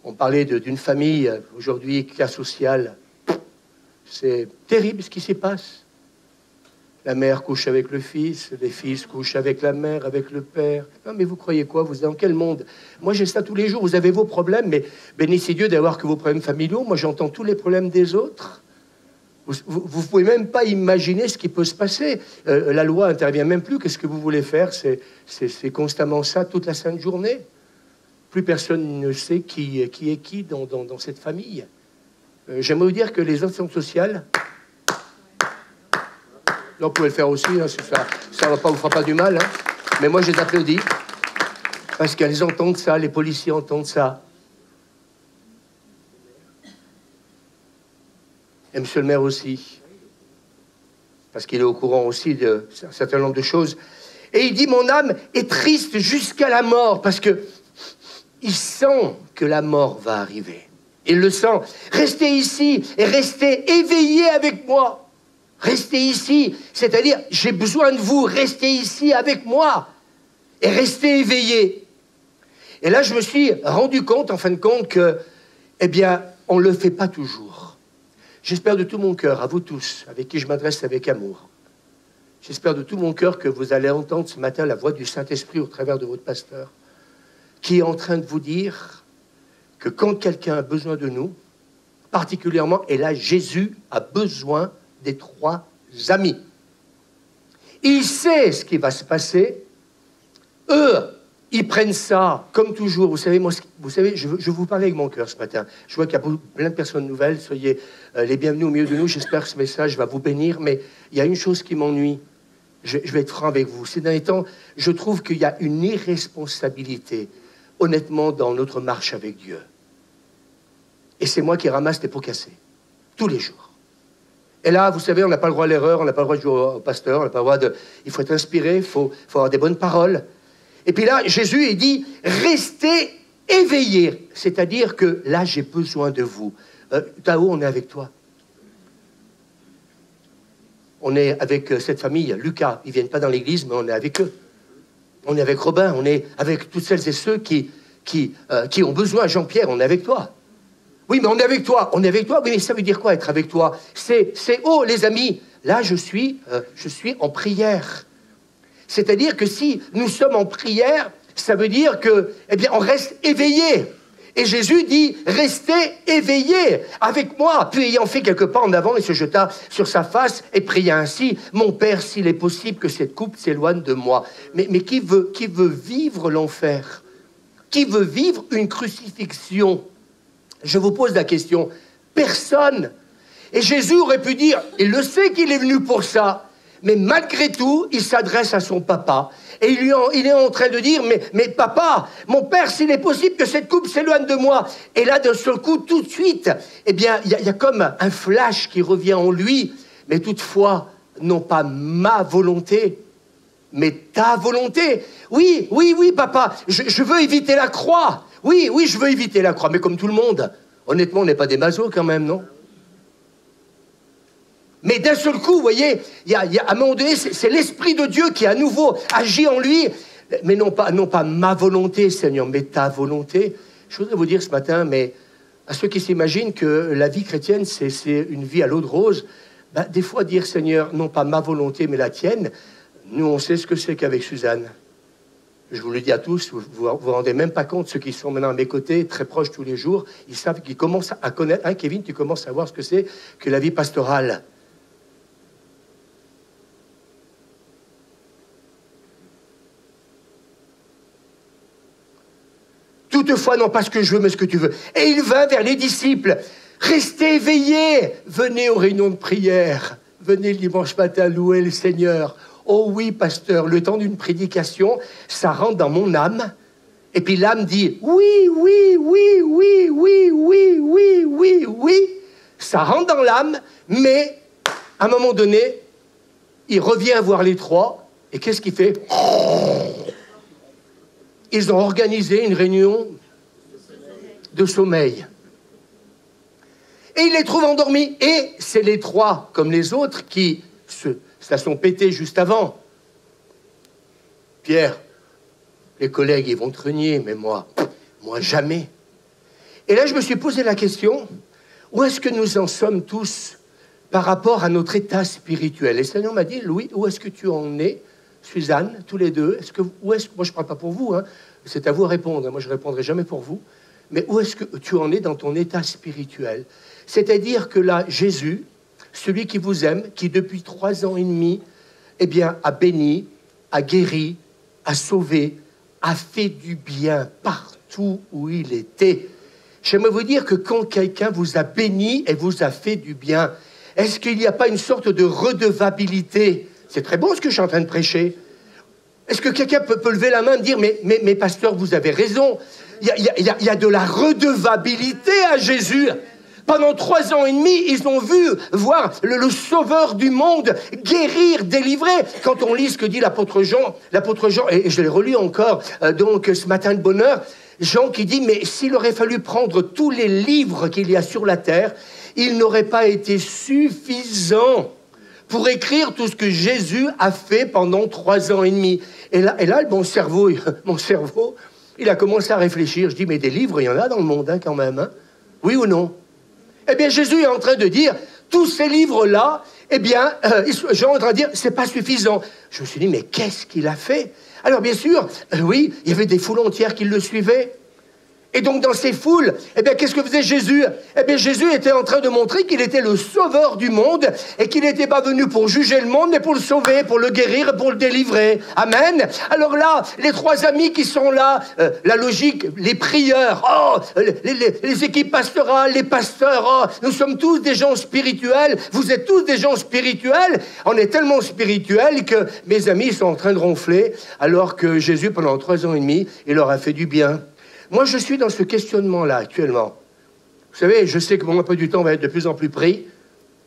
on parlait d'une famille, aujourd'hui, cas social. C'est terrible ce qui s'y passe. La mère couche avec le fils, les fils couchent avec la mère, avec le père. Non, mais vous croyez quoi? Vous êtes dans quel monde? Moi, j'ai ça tous les jours. Vous avez vos problèmes, mais bénissez Dieu d'avoir que vos problèmes familiaux. Moi, j'entends tous les problèmes des autres. Vous pouvez même pas imaginer ce qui peut se passer. La loi intervient même plus. Qu'est-ce que vous voulez faire? C'est constamment ça toute la sainte journée. Plus personne ne sait qui est qui dans cette famille. J'aimerais vous dire que les ententes sociales, là, vous pouvez le faire aussi, hein, ça ne vous fera pas du mal, hein, mais moi je les applaudis, parce qu'elles entendent ça, les policiers entendent ça. Et monsieur le maire aussi, parce qu'il est au courant aussi d'un certain nombre de choses. Et il dit, mon âme est triste jusqu'à la mort, parce que il sent que la mort va arriver. Il le sent. Restez ici et restez éveillés avec moi. Restez ici. C'est-à-dire, j'ai besoin de vous. Restez ici avec moi. Et restez éveillés. Et là, je me suis rendu compte, en fin de compte, que, eh bien, on ne le fait pas toujours. J'espère de tout mon cœur, à vous tous, avec qui je m'adresse avec amour. J'espère de tout mon cœur que vous allez entendre ce matin la voix du Saint-Esprit au travers de votre pasteur, qui est en train de vous dire que quand quelqu'un a besoin de nous, particulièrement, et là, Jésus a besoin des trois amis. Il sait ce qui va se passer. Eux, ils prennent ça comme toujours. Vous savez, moi, je vous parlais avec mon cœur ce matin. Je vois qu'il y a plein de personnes nouvelles. Soyez les bienvenus au milieu de nous. J'espère que ce message va vous bénir. Mais il y a une chose qui m'ennuie. Je vais être franc avec vous. Ces derniers temps, je trouve qu'il y a une irresponsabilité, honnêtement, dans notre marche avec Dieu. Et c'est moi qui ramasse les pots cassés, tous les jours. Et là, vous savez, on n'a pas le droit à l'erreur, on n'a pas le droit de jouer au pasteur, on n'a pas le droit de... Il faut être inspiré, il faut avoir des bonnes paroles. Et puis là, Jésus, il dit, restez éveillés. C'est-à-dire que là, j'ai besoin de vous. Tao, on est avec toi. On est avec cette famille, Lucas. Ils ne viennent pas dans l'église, mais on est avec eux. On est avec Robin, on est avec toutes celles et ceux qui ont besoin. Jean-Pierre, on est avec toi. Oui, mais on est avec toi. On est avec toi. Oui, mais ça veut dire quoi, être avec toi? C'est oh, les amis, là, je suis en prière. C'est-à-dire que si nous sommes en prière, ça veut dire que, eh bien, on reste éveillé. Et Jésus dit, restez éveillés avec moi. Puis ayant fait quelques pas en avant, il se jeta sur sa face et pria ainsi, mon Père, s'il est possible que cette coupe s'éloigne de moi. Mais qui veut vivre l'enfer? Qui veut vivre une crucifixion? Je vous pose la question. Personne. Et Jésus aurait pu dire, il le sait qu'il est venu pour ça, mais malgré tout, il s'adresse à son papa. Et il est en train de dire, mais papa, mon père, s'il est possible que cette coupe s'éloigne de moi. Et là, d'un seul coup, tout de suite, eh bien, il y a comme un flash qui revient en lui. Mais toutefois, non pas ma volonté, mais ta volonté. Oui, oui, oui, papa, je veux éviter la croix. Oui, oui, je veux éviter la croix, mais comme tout le monde. Honnêtement, on n'est pas des masos quand même, non? Mais d'un seul coup, vous voyez, à un moment donné, c'est l'Esprit de Dieu qui à nouveau agit en lui. Mais non pas ma volonté, Seigneur, mais ta volonté. Je voudrais vous dire ce matin, mais à ceux qui s'imaginent que la vie chrétienne, c'est une vie à l'eau de rose, ben, des fois dire, Seigneur, non pas ma volonté, mais la tienne, nous, on sait ce que c'est qu'avec Suzanne. Je vous le dis à tous, vous vous rendez même pas compte, ceux qui sont maintenant à mes côtés, très proches tous les jours, ils savent qu'ils commencent à connaître. Hein, Kevin, tu commences à voir ce que c'est que la vie pastorale. Toutefois, non pas ce que je veux, mais ce que tu veux. Et il vint vers les disciples. Restez éveillés. Venez aux réunions de prière. Venez le dimanche matin louer le Seigneur. Oh oui, pasteur, le temps d'une prédication, ça rentre dans mon âme. Et puis l'âme dit, oui, oui, oui, oui, oui, oui, oui, oui, oui. Ça rentre dans l'âme, mais à un moment donné, il revient voir les trois. Et qu'est-ce qu'il fait ? Ils ont organisé une réunion de sommeil. Et ils les trouvent endormis. Et c'est les trois, comme les autres, qui se sont pétés juste avant. Pierre, les collègues, ils vont te renier, mais moi jamais. Et là, je me suis posé la question, où est-ce que nous en sommes tous par rapport à notre état spirituel? Et le Seigneur m'a dit, Louis, où est-ce que tu en es? Suzanne, tous les deux, moi je ne parle pas pour vous, hein, c'est à vous de répondre, moi je ne répondrai jamais pour vous, mais où est-ce que tu en es dans ton état spirituel? C'est-à-dire que là, Jésus, celui qui vous aime, qui depuis 3 ans et demi, eh bien, a béni, a guéri, a sauvé, a fait du bien partout où il était. J'aimerais vous dire que quand quelqu'un vous a béni et vous a fait du bien, est-ce qu'il n'y a pas une sorte de redevabilité? C'est très bon ce que je suis en train de prêcher. Est-ce que quelqu'un peut lever la main et me dire, mais pasteur, vous avez raison. Il y a de la redevabilité à Jésus. Pendant 3 ans et demi, ils ont vu voir le sauveur du monde guérir, délivrer. Quand on lit ce que dit l'apôtre Jean, et je l'ai relu encore donc ce matin de bonne heure, Jean qui dit, mais s'il aurait fallu prendre tous les livres qu'il y a sur la terre, il n'aurait pas été suffisant pour écrire tout ce que Jésus a fait pendant 3 ans et demi. Et là mon cerveau, il a commencé à réfléchir. Je dis, mais des livres, il y en a dans le monde, hein, quand même. Hein. Oui ou non? Eh bien, Jésus est en train de dire, tous ces livres-là, eh bien, Jean est en train de dire, c'est pas suffisant. Je me suis dit, mais qu'est-ce qu'il a fait? Alors, bien sûr, oui, il y avait des foules entières qui le suivaient. Et donc, dans ces foules, eh bien, qu'est-ce que faisait Jésus? Eh bien, Jésus était en train de montrer qu'il était le sauveur du monde et qu'il n'était pas venu pour juger le monde, mais pour le sauver, pour le guérir, pour le délivrer. Amen. Alors là, les 3 amis qui sont là, la logique, les prieurs, les équipes pastorales, les pasteurs, nous sommes tous des gens spirituels. Vous êtes tous des gens spirituels. On est tellement spirituels que mes amis sont en train de ronfler, alors que Jésus, pendant 3 ans et demi, il leur a fait du bien. Moi, je suis dans ce questionnement-là actuellement. Vous savez, je sais que mon emploi du temps va être de plus en plus pris,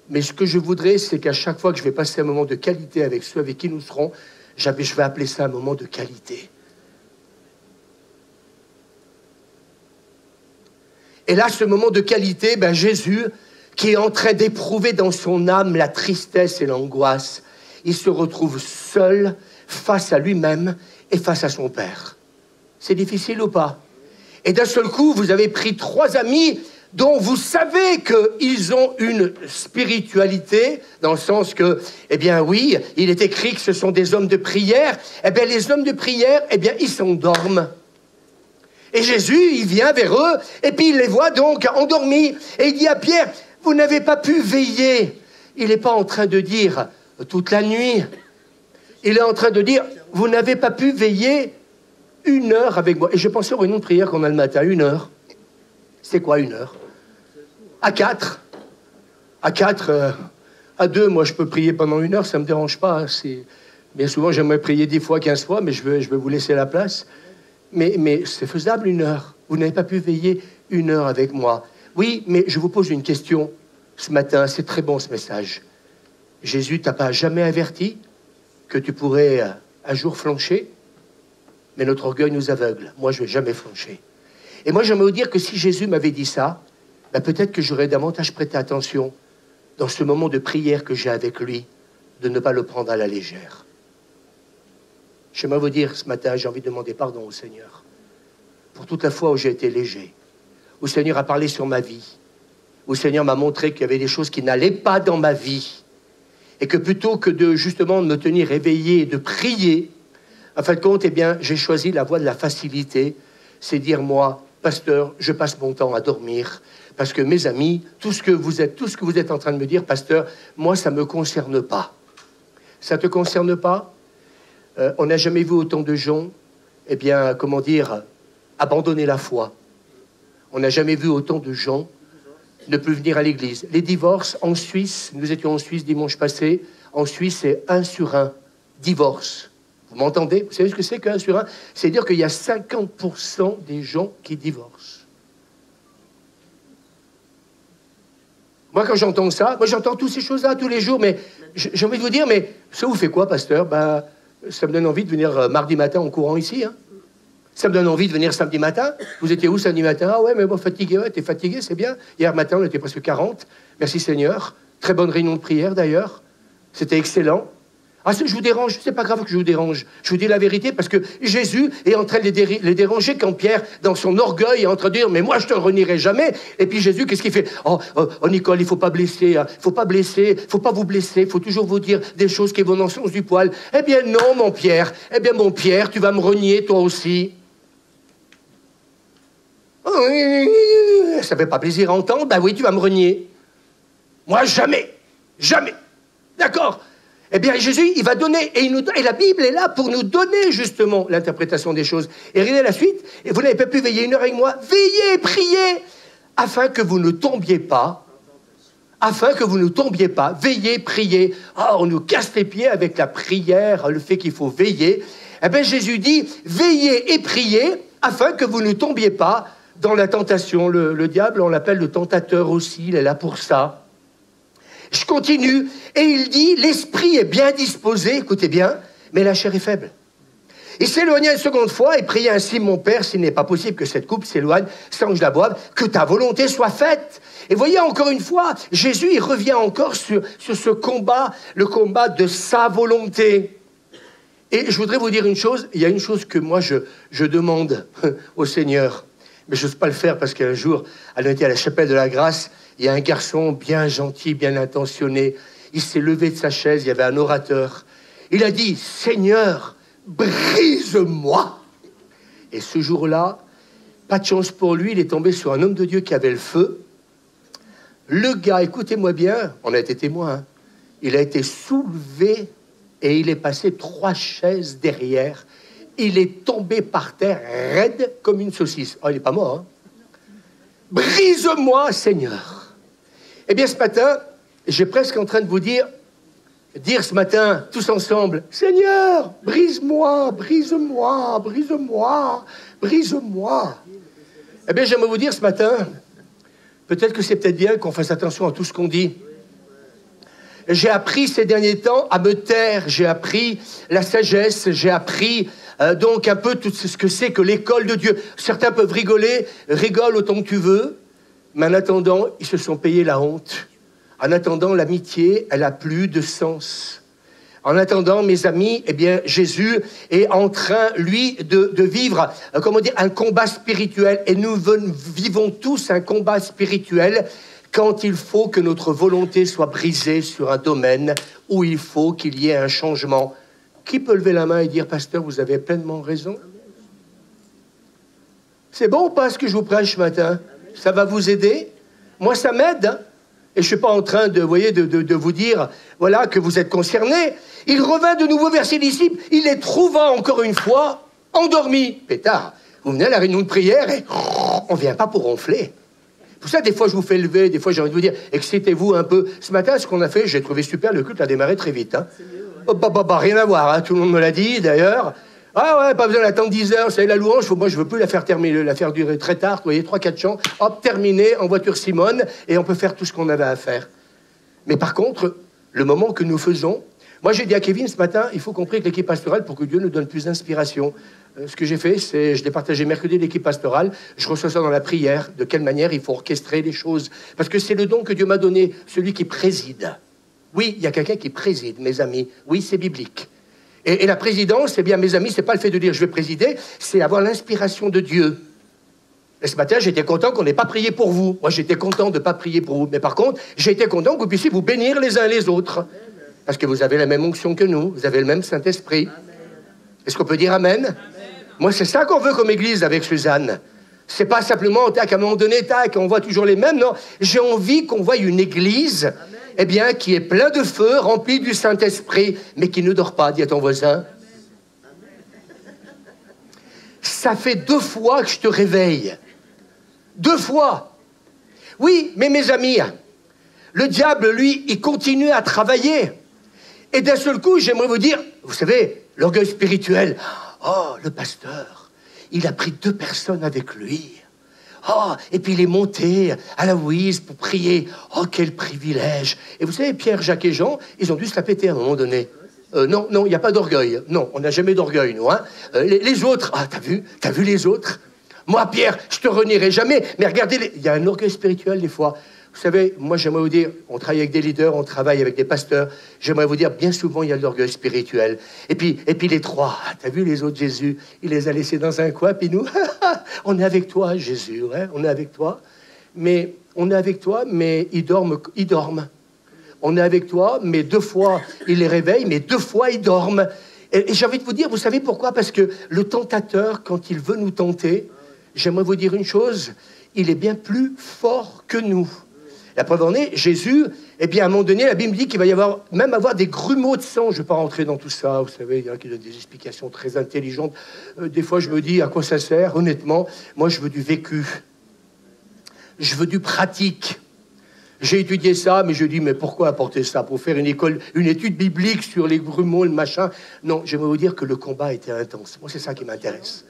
mais ce que je voudrais, c'est qu'à chaque fois que je vais passer un moment de qualité avec ceux avec qui nous serons, je vais appeler ça un moment de qualité. Et là, ce moment de qualité, ben Jésus, qui est en train d'éprouver dans son âme la tristesse et l'angoisse, il se retrouve seul face à lui-même et face à son Père. C'est difficile ou pas? Et d'un seul coup, vous avez pris 3 amis dont vous savez qu'ils ont une spiritualité, dans le sens que, eh bien oui, il est écrit que ce sont des hommes de prière. Eh bien, les hommes de prière, eh bien, ils s'endorment. Et Jésus, il vient vers eux, et puis il les voit donc endormis. Et il dit à Pierre, vous n'avez pas pu veiller. Il n'est pas en train de dire toute la nuit. Il est en train de dire, vous n'avez pas pu veiller 1 heure avec moi. Et je pensais aux réunions de prière qu'on a le matin, 1 heure. C'est quoi 1 heure? À 4. À 4, à 2, moi je peux prier pendant 1 heure, ça ne me dérange pas. Hein. Bien souvent, j'aimerais prier 10 fois, 15 fois, mais je veux vous laisser la place. Mais c'est faisable 1 heure. Vous n'avez pas pu veiller 1 heure avec moi. Oui, mais je vous pose une question ce matin. C'est très bon ce message. Jésus t'a pas jamais averti que tu pourrais un jour flancher, mais notre orgueil nous aveugle. Moi, je ne vais jamais flancher. Et moi, j'aimerais vous dire que si Jésus m'avait dit ça, ben peut-être que j'aurais davantage prêté attention dans ce moment de prière que j'ai avec lui, de ne pas le prendre à la légère. J'aimerais vous dire ce matin, j'ai envie de demander pardon au Seigneur pour toute la fois où j'ai été léger, où le Seigneur a parlé sur ma vie, où le Seigneur m'a montré qu'il y avait des choses qui n'allaient pas dans ma vie, et que plutôt que de justement me tenir éveillé et de prier, en fin de compte, eh bien, j'ai choisi la voie de la facilité, c'est dire moi, pasteur, je passe mon temps à dormir, parce que mes amis, tout ce que vous êtes en train de me dire, pasteur, moi, ça ne me concerne pas. Ça ne te concerne pas? On n'a jamais vu autant de gens, eh bien, comment dire, abandonner la foi. On n'a jamais vu autant de gens ne plus venir à l'église. Les divorces en Suisse, nous étions en Suisse dimanche passé, en Suisse, c'est 1 sur 1, divorce. Vous m'entendez? Vous savez ce que c'est qu'un sur 1? C'est-à-dire qu'il y a 50% des gens qui divorcent. Moi, quand j'entends ça, moi j'entends toutes ces choses-là tous les jours, mais j'ai envie de vous dire, mais ça vous fait quoi, pasteur? Ben, ça me donne envie de venir mardi matin en courant ici. Hein. Ça me donne envie de venir samedi matin. Vous étiez où samedi matin? Ah ouais, mais bon, fatigué, ouais, t'es fatigué, c'est bien. Hier matin, on était presque 40. Merci Seigneur. Très bonne réunion de prière d'ailleurs. C'était excellent. Ah, je vous dérange, c'est pas grave que je vous dérange. Je vous dis la vérité parce que Jésus est en train de les déranger quand Pierre, dans son orgueil, est en train de dire « Mais moi, je te renierai jamais !» Et puis Jésus, qu'est-ce qu'il fait? Oh, Nicole, il faut pas blesser, hein. Faut pas blesser, faut pas vous blesser, faut toujours vous dire des choses qui vont dans le sens du poil. Eh bien non, mon Pierre. Eh bien, mon Pierre, tu vas me renier, toi aussi. Oh, ça fait pas plaisir à entendre? Ben oui, tu vas me renier. Moi, jamais. Jamais. D'accord? Eh bien, Jésus, il va donner, et la Bible est là pour nous donner, justement, l'interprétation des choses. Et regardez la suite, et vous n'avez pas pu veiller 1 heure avec moi, veillez, priez, afin que vous ne tombiez pas, veillez, priez. Ah, on nous casse les pieds avec la prière, le fait qu'il faut veiller. Eh bien, Jésus dit, veillez et priez, afin que vous ne tombiez pas dans la tentation. Le diable, on l'appelle le tentateur aussi, il est là pour ça. Je continue, et il dit, l'esprit est bien disposé, écoutez bien, mais la chair est faible. Il s'éloigna une seconde fois et pria ainsi, mon Père, s'il n'est pas possible que cette coupe s'éloigne sans que je la boive, que ta volonté soit faite. Et voyez, encore une fois, Jésus, il revient encore sur ce combat, le combat de sa volonté. Et je voudrais vous dire une chose, il y a une chose que moi je demande au Seigneur, mais je n'ose pas le faire parce qu'un jour, elle était à la chapelle de la Grâce, il y a un garçon bien gentil, bien intentionné. Il s'est levé de sa chaise, il y avait un orateur. Il a dit, Seigneur, brise-moi. Et ce jour-là, pas de chance pour lui, il est tombé sur un homme de Dieu qui avait le feu. Le gars, écoutez-moi bien, on a été témoins, hein, il a été soulevé et il est passé 3 chaises derrière. Il est tombé par terre, raide comme une saucisse. Oh, il n'est pas mort, hein. Brise-moi, Seigneur. Eh bien, ce matin, j'ai presque en train de vous dire ce matin, tous ensemble, Seigneur, brise-moi, brise-moi, brise-moi, brise-moi. Eh bien, j'aimerais vous dire ce matin, peut-être que c'est peut-être bien qu'on fasse attention à tout ce qu'on dit. J'ai appris ces derniers temps à me taire, j'ai appris la sagesse, j'ai appris donc un peu tout ce que c'est que l'école de Dieu. Certains peuvent rigoler, rigole autant que tu veux, mais en attendant, ils se sont payés la honte. En attendant, l'amitié, elle n'a plus de sens. En attendant, mes amis, eh bien, Jésus est en train, lui, de vivre, un combat spirituel. Et nous vivons tous un combat spirituel quand il faut que notre volonté soit brisée sur un domaine où il faut qu'il y ait un changement. Qui peut lever la main et dire, pasteur, vous avez pleinement raison? C'est bon ou pas ce que je vous prêche ce matin? Ça va vous aider? Moi, ça m'aide. Hein? Et je ne suis pas en train de vous dire, voilà, que vous êtes concernés. Il revint de nouveau vers ses disciples. Il les trouva encore une fois endormis. Pétard, vous venez à la réunion de prière et on ne vient pas pour ronfler. Pour ça, des fois, je vous fais lever, des fois, j'ai envie de vous dire, excitez-vous un peu. Ce matin, ce qu'on a fait, j'ai trouvé super, le culte a démarré très vite. Hein. Oh, rien à voir, hein. Tout le monde me l'a dit, d'ailleurs. Ah ouais, pas besoin d'attendre 10 heures, c'est la louange, moi je veux plus la faire terminer, la faire durer très tard, vous voyez, 3-4 chants, hop, terminé, en voiture Simone, et on peut faire tout ce qu'on avait à faire. Mais par contre, le moment que nous faisons, Moi, j'ai dit à Kevin ce matin, il faut qu'on prie avec l'équipe pastorale pour que Dieu nous donne plus d'inspiration. Ce que j'ai fait, c'est, je l'ai partagé mercredi l'équipe pastorale, je reçois ça dans la prière, de quelle manière il faut orchestrer les choses. Parce que c'est le don que Dieu m'a donné, celui qui préside. Oui, il y a quelqu'un qui préside, mes amis. Oui, c'est biblique. Et la présidence, eh bien, mes amis, c'est pas le fait de dire je vais présider, c'est avoir l'inspiration de Dieu. Et ce matin, j'étais content qu'on n'ait pas prié pour vous. Moi, j'étais content de ne pas prier pour vous. Mais par contre, j'ai été content que vous puissiez vous bénir les uns les autres. Parce que vous avez la même onction que nous, vous avez le même Saint-Esprit. Est-ce qu'on peut dire amen? Amen. Moi, c'est ça qu'on veut comme église avec Suzanne. C'est pas simplement, tac, à un moment donné, tac, on voit toujours les mêmes. Non, j'ai envie qu'on voie une église, eh bien, qui est plein de feu, remplie du Saint-Esprit, mais qui ne dort pas, dis à ton voisin. Ça fait 2 fois que je te réveille. 2 fois. Oui, mais mes amis, le diable, lui, il continue à travailler. Et d'un seul coup, j'aimerais vous dire, vous savez, l'orgueil spirituel. Oh, le pasteur, il a pris 2 personnes avec lui. Oh, et puis il est monté à la Louise pour prier. Oh, quel privilège. Et vous savez, Pierre, Jacques et Jean, ils ont dû se la péter à un moment donné. Non, il n'y a pas d'orgueil. Non, on n'a jamais d'orgueil, nous. Hein. Les autres, ah, t'as vu les autres? Moi, Pierre, je te renierai jamais. Mais regardez, il y a un orgueil spirituel des fois. Vous savez, moi, j'aimerais vous dire, on travaille avec des leaders, on travaille avec des pasteurs. J'aimerais vous dire, bien souvent, il y a de l'orgueil spirituel. Et puis les 3, t'as vu les autres, Jésus, il les a laissés dans un coin, puis nous, on est avec toi, Jésus, ouais, on est avec toi. Mais on est avec toi, mais ils dorment. On est avec toi, mais 2 fois, il les réveille, mais 2 fois, ils dorment. Et j'ai envie de vous dire, vous savez pourquoi? Parce que le tentateur, quand il veut nous tenter, j'aimerais vous dire une chose, il est bien plus fort que nous. La preuve en est, Jésus, eh bien, à un moment donné, la Bible dit qu'il va y avoir, même avoir des grumeaux de sang. Je ne vais pas rentrer dans tout ça, vous savez, il y en a qui donnent des explications très intelligentes. Des fois, je me dis, à quoi ça sert? Honnêtement, moi, je veux du vécu. Je veux du pratique. J'ai étudié ça, mais je dis, mais pourquoi apporter ça? Pour faire une étude biblique sur les grumeaux, le machin? Non, j'aimerais vous dire que le combat était intense. Moi, c'est ça qui m'intéresse.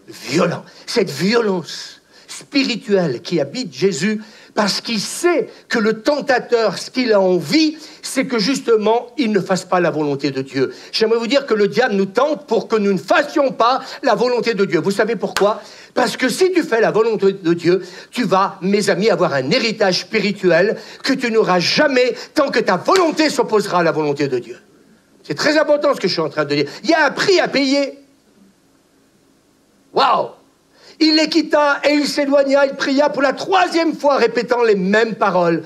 Violent. Cette violence spirituelle qui habite Jésus, parce qu'il sait que le tentateur, ce qu'il a envie, c'est que justement, il ne fasse pas la volonté de Dieu. J'aimerais vous dire que le diable nous tente pour que nous ne fassions pas la volonté de Dieu. Vous savez pourquoi? Parce que si tu fais la volonté de Dieu, tu vas, mes amis, avoir un héritage spirituel que tu n'auras jamais tant que ta volonté s'opposera à la volonté de Dieu. C'est très important ce que je suis en train de dire. Il y a un prix à payer. Waouh! Il les quitta et il s'éloigna, il pria pour la 3e fois, répétant les mêmes paroles.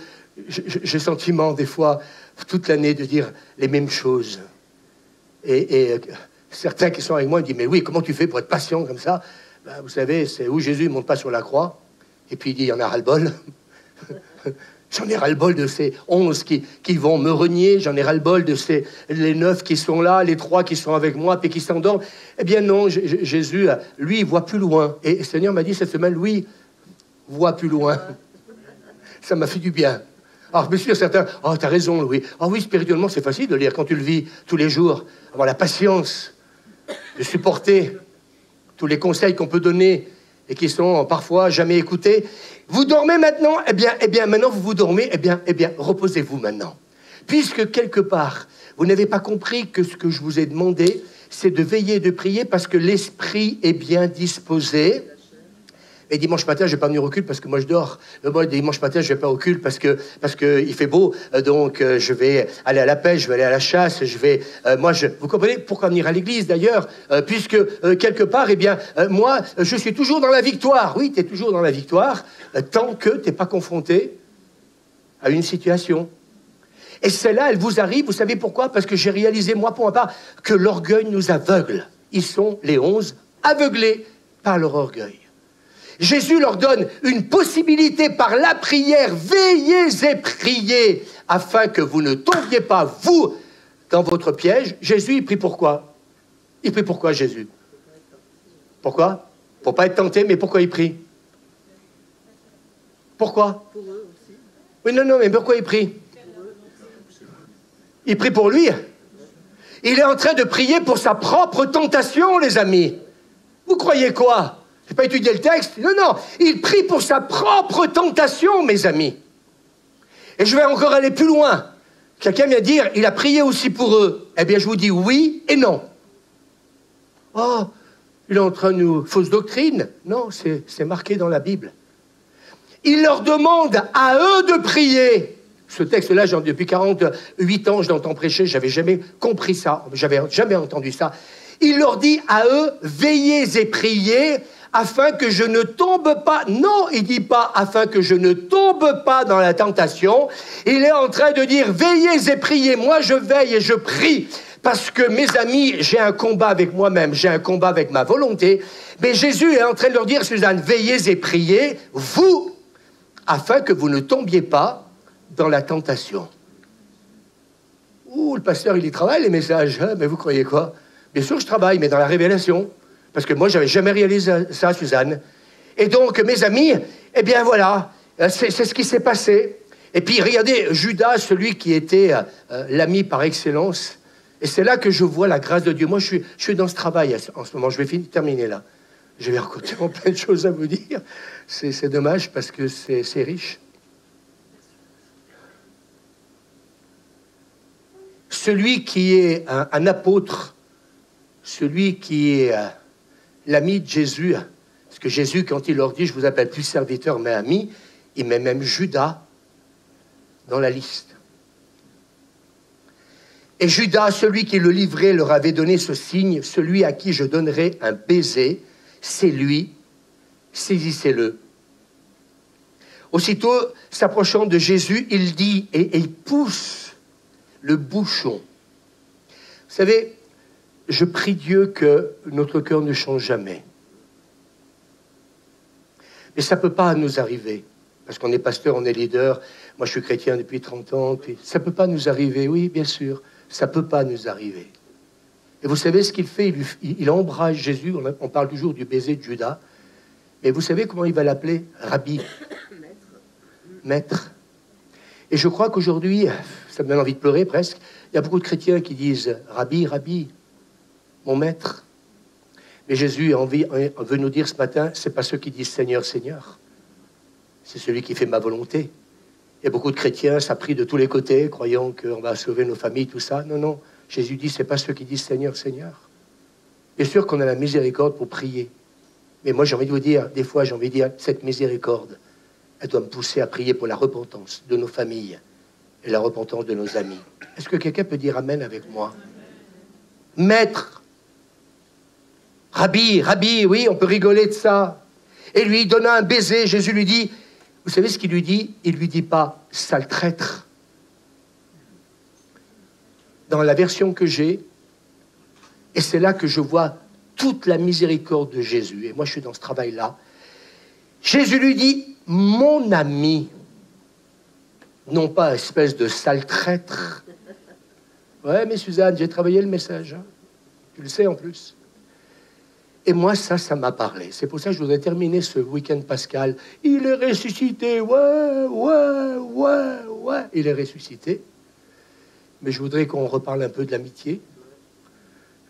J'ai le sentiment, des fois, toute l'année, de dire les mêmes choses. Et certains qui sont avec moi, ils disent, mais oui, comment tu fais pour être patient comme ça? Ben, vous savez, c'est où Jésus ne monte pas sur la croix, et puis il dit, il y en a ras-le-bol. J'en ai ras-le-bol de ces 11 qui vont me renier. J'en ai ras-le-bol de les 9 qui sont là, les 3 qui sont avec moi, puis qui s'endorment. Eh bien non, Jésus, lui, il voit plus loin. Et le Seigneur m'a dit cette semaine, lui, voit plus loin. Ça m'a fait du bien. Alors, bien sûr, certains, oh, t'as raison, Louis. Ah oui, spirituellement, c'est facile de lire quand tu le vis tous les jours. Avoir la patience de supporter tous les conseils qu'on peut donner et qui sont parfois jamais écoutés. Vous dormez maintenant? Eh bien, maintenant vous dormez, eh bien, reposez-vous maintenant. Puisque quelque part, vous n'avez pas compris que ce que je vous ai demandé, c'est de veiller et de prier parce que l'esprit est bien disposé. Et dimanche matin, je ne vais pas venir au culte parce que moi je dors. Moi, dimanche matin, je ne vais pas au culte parce que il fait beau. Donc, je vais aller à la pêche, je vais aller à la chasse. Vous comprenez pourquoi venir à l'église d'ailleurs? Puisque quelque part, eh bien, moi, je suis toujours dans la victoire. Oui, tu es toujours dans la victoire tant que tu n'es pas confronté à une situation. Et celle-là, elle vous arrive. Vous savez pourquoi? Parce que j'ai réalisé, moi, pour ma part, que l'orgueil nous aveugle. Ils sont, les 11, aveuglés par leur orgueil. Jésus leur donne une possibilité par la prière. Veillez et priez afin que vous ne tombiez pas, vous, dans votre piège. Jésus, il prie pourquoi? Il prie pourquoi, Jésus? Pourquoi? Pour ne pas être tenté, mais pourquoi il prie? Pourquoi? Pour eux aussi. Oui, non, mais pourquoi il prie? Il prie pour lui. Il est en train de prier pour sa propre tentation, les amis. Vous croyez quoi? Je n'ai pas étudié le texte. Non, il prie pour sa propre tentation, mes amis. Et je vais encore aller plus loin. Quelqu'un vient dire, il a prié aussi pour eux. Eh bien, je vous dis oui et non. Oh, il est en train de nous... Fausse doctrine. Non, c'est marqué dans la Bible. Il leur demande à eux de prier. Ce texte-là, depuis 48 ans, je l'entends prêcher, j'avais jamais compris ça, j'avais jamais entendu ça. Il leur dit à eux, veillez et priez afin que je ne tombe pas. Non, il dit pas afin que je ne tombe pas dans la tentation. Il est en train de dire, veillez et priez. Moi, je veille et je prie. Parce que, mes amis, j'ai un combat avec moi-même, j'ai un combat avec ma volonté. Mais Jésus est en train de leur dire, Suzanne, veillez et priez, vous, afin que vous ne tombiez pas dans la tentation. Ouh, le pasteur, il y travaille, les messages. Hein, mais vous croyez quoi? Bien sûr, je travaille, mais dans la révélation. Parce que moi, je n'avais jamais réalisé ça, Suzanne. Et donc, mes amis, eh bien voilà, c'est ce qui s'est passé. Et puis, regardez, Judas, celui qui était l'ami par excellence. Et c'est là que je vois la grâce de Dieu. Moi, je suis dans ce travail en ce moment. Je vais terminer là. Je vais raconter plein de choses à vous dire. C'est dommage parce que c'est riche. Celui qui est un apôtre, celui qui est l'ami de Jésus, parce que Jésus, quand il leur dit « je vous appelle plus serviteur mais ami », il met même Judas dans la liste. Et Judas, celui qui le livrait, leur avait donné ce signe, celui à qui je donnerai un baiser, c'est lui, saisissez-le. Aussitôt, s'approchant de Jésus, il dit, et il pousse le bouchon. Vous savez, je prie Dieu que notre cœur ne change jamais. Mais ça ne peut pas nous arriver, parce qu'on est pasteur, on est leader. Moi, je suis chrétien depuis 30 ans. Puis ça ne peut pas nous arriver, oui, bien sûr. Ça ne peut pas nous arriver. Et vous savez ce qu'il fait? Il embrasse Jésus. On parle toujours du baiser de Judas. Mais vous savez comment il va l'appeler? Rabbi. Maître. Et je crois qu'aujourd'hui, ça me donne envie de pleurer presque, il y a beaucoup de chrétiens qui disent « Rabbi, Rabbi, mon maître ». Mais Jésus veut nous dire ce matin, ce n'est pas ceux qui disent « Seigneur, Seigneur ». C'est celui qui fait ma volonté. Il y a beaucoup de chrétiens, ça prie de tous les côtés, croyant qu'on va sauver nos familles, tout ça. Non, non. Jésus dit, ce n'est pas ceux qui disent Seigneur, Seigneur. Bien sûr qu'on a la miséricorde pour prier. Mais moi, j'ai envie de vous dire, des fois, j'ai envie de dire, cette miséricorde, elle doit me pousser à prier pour la repentance de nos familles et la repentance de nos amis. Est-ce que quelqu'un peut dire Amen avec moi? Maître, Rabbi, Rabbi, oui, on peut rigoler de ça. Et lui, il donna un baiser. Jésus lui dit, vous savez ce qu'il lui dit? Il ne lui dit pas « sale traître ». Dans la version que j'ai, et c'est là que je vois toute la miséricorde de Jésus, et moi je suis dans ce travail-là, Jésus lui dit « mon ami », non pas espèce de sale traître. Ouais, mais Suzanne, j'ai travaillé le message, hein. Tu le sais en plus. Et moi, ça m'a parlé. C'est pour ça que je voudrais terminer ce week-end pascal. Il est ressuscité, ouais, ouais, ouais, ouais. Il est ressuscité. Mais je voudrais qu'on reparle un peu de l'amitié.